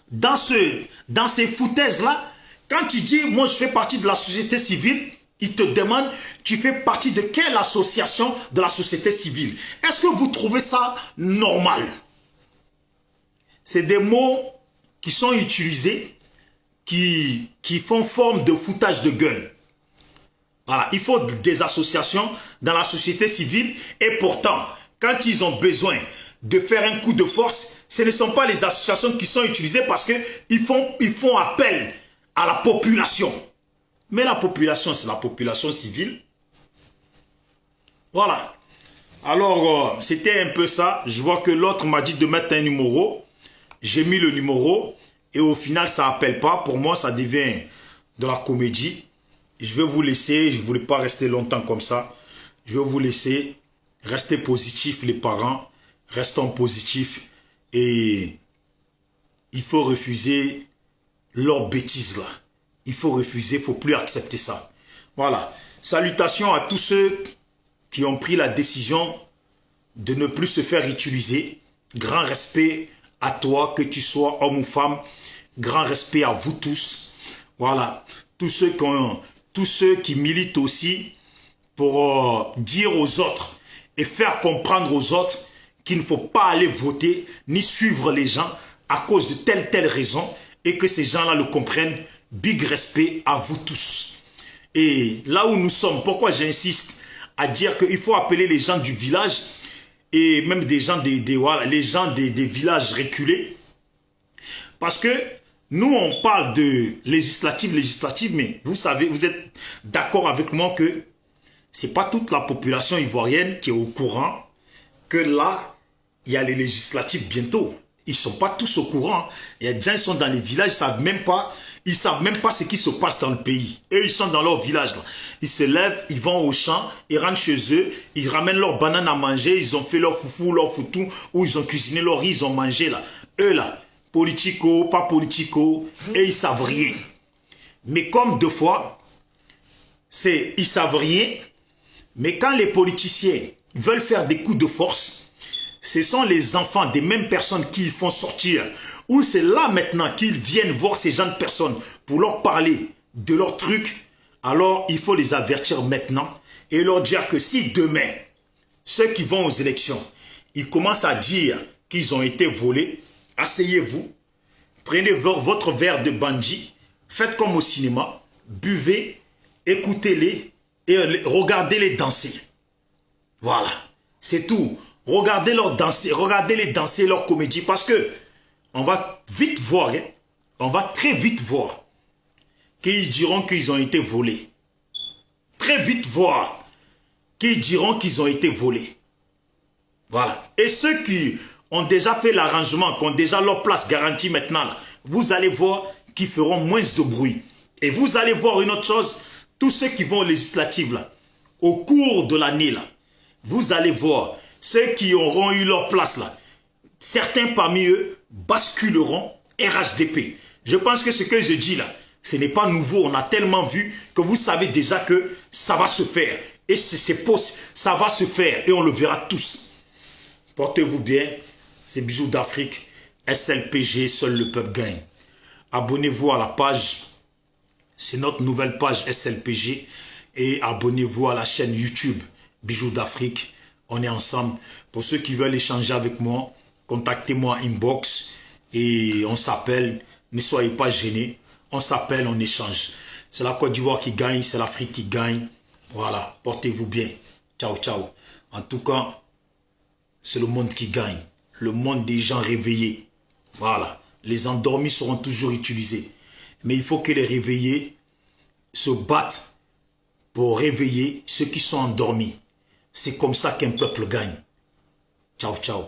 dans ces foutaises-là, quand tu dis, moi je fais partie de la société civile, ils te demandent, tu fais partie de quelle association de la société civile? Est-ce que vous trouvez ça normal? C'est des mots qui sont utilisés, qui font forme de foutage de gueule. Voilà, il faut des associations dans la société civile et pourtant, quand ils ont besoin de faire un coup de force, ce ne sont pas les associations qui sont utilisées parce qu'ils font appel à la population. Mais la population, c'est la population civile. Voilà. Alors, c'était un peu ça. Je vois que l'autre m'a dit de mettre un numéro. J'ai mis le numéro et au final, ça n'appelle pas. Pour moi, ça devient de la comédie. Je vais vous laisser, je ne voulais pas rester longtemps comme ça. Je vais vous laisser rester positifs les parents. Restons positifs et il faut refuser leurs bêtises là. Il faut refuser, il ne faut plus accepter ça. Voilà. Salutations à tous ceux qui ont pris la décision de ne plus se faire utiliser. Grand respect à toi, que tu sois homme ou femme. Grand respect à vous tous. Voilà. Tous ceux qui militent aussi pour dire aux autres et faire comprendre aux autres qu'il ne faut pas aller voter ni suivre les gens à cause de telle raison et que ces gens-là le comprennent. Big respect à vous tous. Et là où nous sommes, pourquoi j'insiste à dire qu'il faut appeler les gens du village et même des gens les gens des villages reculés. Parce que nous, on parle de législative, mais vous savez, vous êtes d'accord avec moi que c'est pas toute la population ivoirienne qui est au courant que là, il y a les législatives bientôt. Ils ne sont pas tous au courant. Il y a des gens qui sont dans les villages, ils savent même pas ce qui se passe dans le pays. Eux, ils sont dans leur village. Là. Ils se lèvent, ils vont au champ, ils rentrent chez eux, ils ramènent leurs bananes à manger, ils ont fait leur foufou, leur foutou, ou ils ont cuisiné leur riz, ils ont mangé là. Eux là, politico, pas politico, et ils savent rien. Mais comme deux fois, ils savent rien, mais quand les politiciens veulent faire des coups de force, ce sont les enfants des mêmes personnes qui font sortir. Ou c'est là maintenant qu'ils viennent voir ces gens de personnes pour leur parler de leurs trucs. Alors il faut les avertir maintenant et leur dire que si demain, ceux qui vont aux élections, ils commencent à dire qu'ils ont été volés, asseyez-vous, prenez votre verre de bandit, faites comme au cinéma, buvez écoutez-les et regardez-les danser. Voilà, c'est tout. Regardez-les danser leur comédie parce que on va vite voir, hein, on va très vite voir qu'ils diront qu'ils ont été volés. Très vite voir qu'ils diront qu'ils ont été volés. Voilà. Et ceux qui ont déjà fait l'arrangement, qui ont déjà leur place garantie maintenant, là, vous allez voir qu'ils feront moins de bruit. Et vous allez voir une autre chose, tous ceux qui vont aux législatives, là, au cours de l'année, là, vous allez voir, ceux qui auront eu leur place, là, certains parmi eux basculeront RHDP. Je pense que ce que je dis là, ce n'est pas nouveau. On a tellement vu que vous savez déjà que ça va se faire. Et c'est possible, ça va se faire et on le verra tous. Portez-vous bien. C'est Bijoux d'Afrique. SLPG, seul le peuple gagne. Abonnez-vous à la page. C'est notre nouvelle page SLPG. Et abonnez-vous à la chaîne YouTube Bijoux d'Afrique. On est ensemble. Pour ceux qui veulent échanger avec moi, contactez-moi inbox et on s'appelle. Ne soyez pas gênés. On s'appelle, on échange. C'est la Côte d'Ivoire qui gagne, c'est l'Afrique qui gagne. Voilà, portez-vous bien. Ciao, ciao. En tout cas, c'est le monde qui gagne. Le monde des gens réveillés. Voilà. Les endormis seront toujours utilisés. Mais il faut que les réveillés se battent pour réveiller ceux qui sont endormis. C'est comme ça qu'un peuple gagne. Ciao, ciao.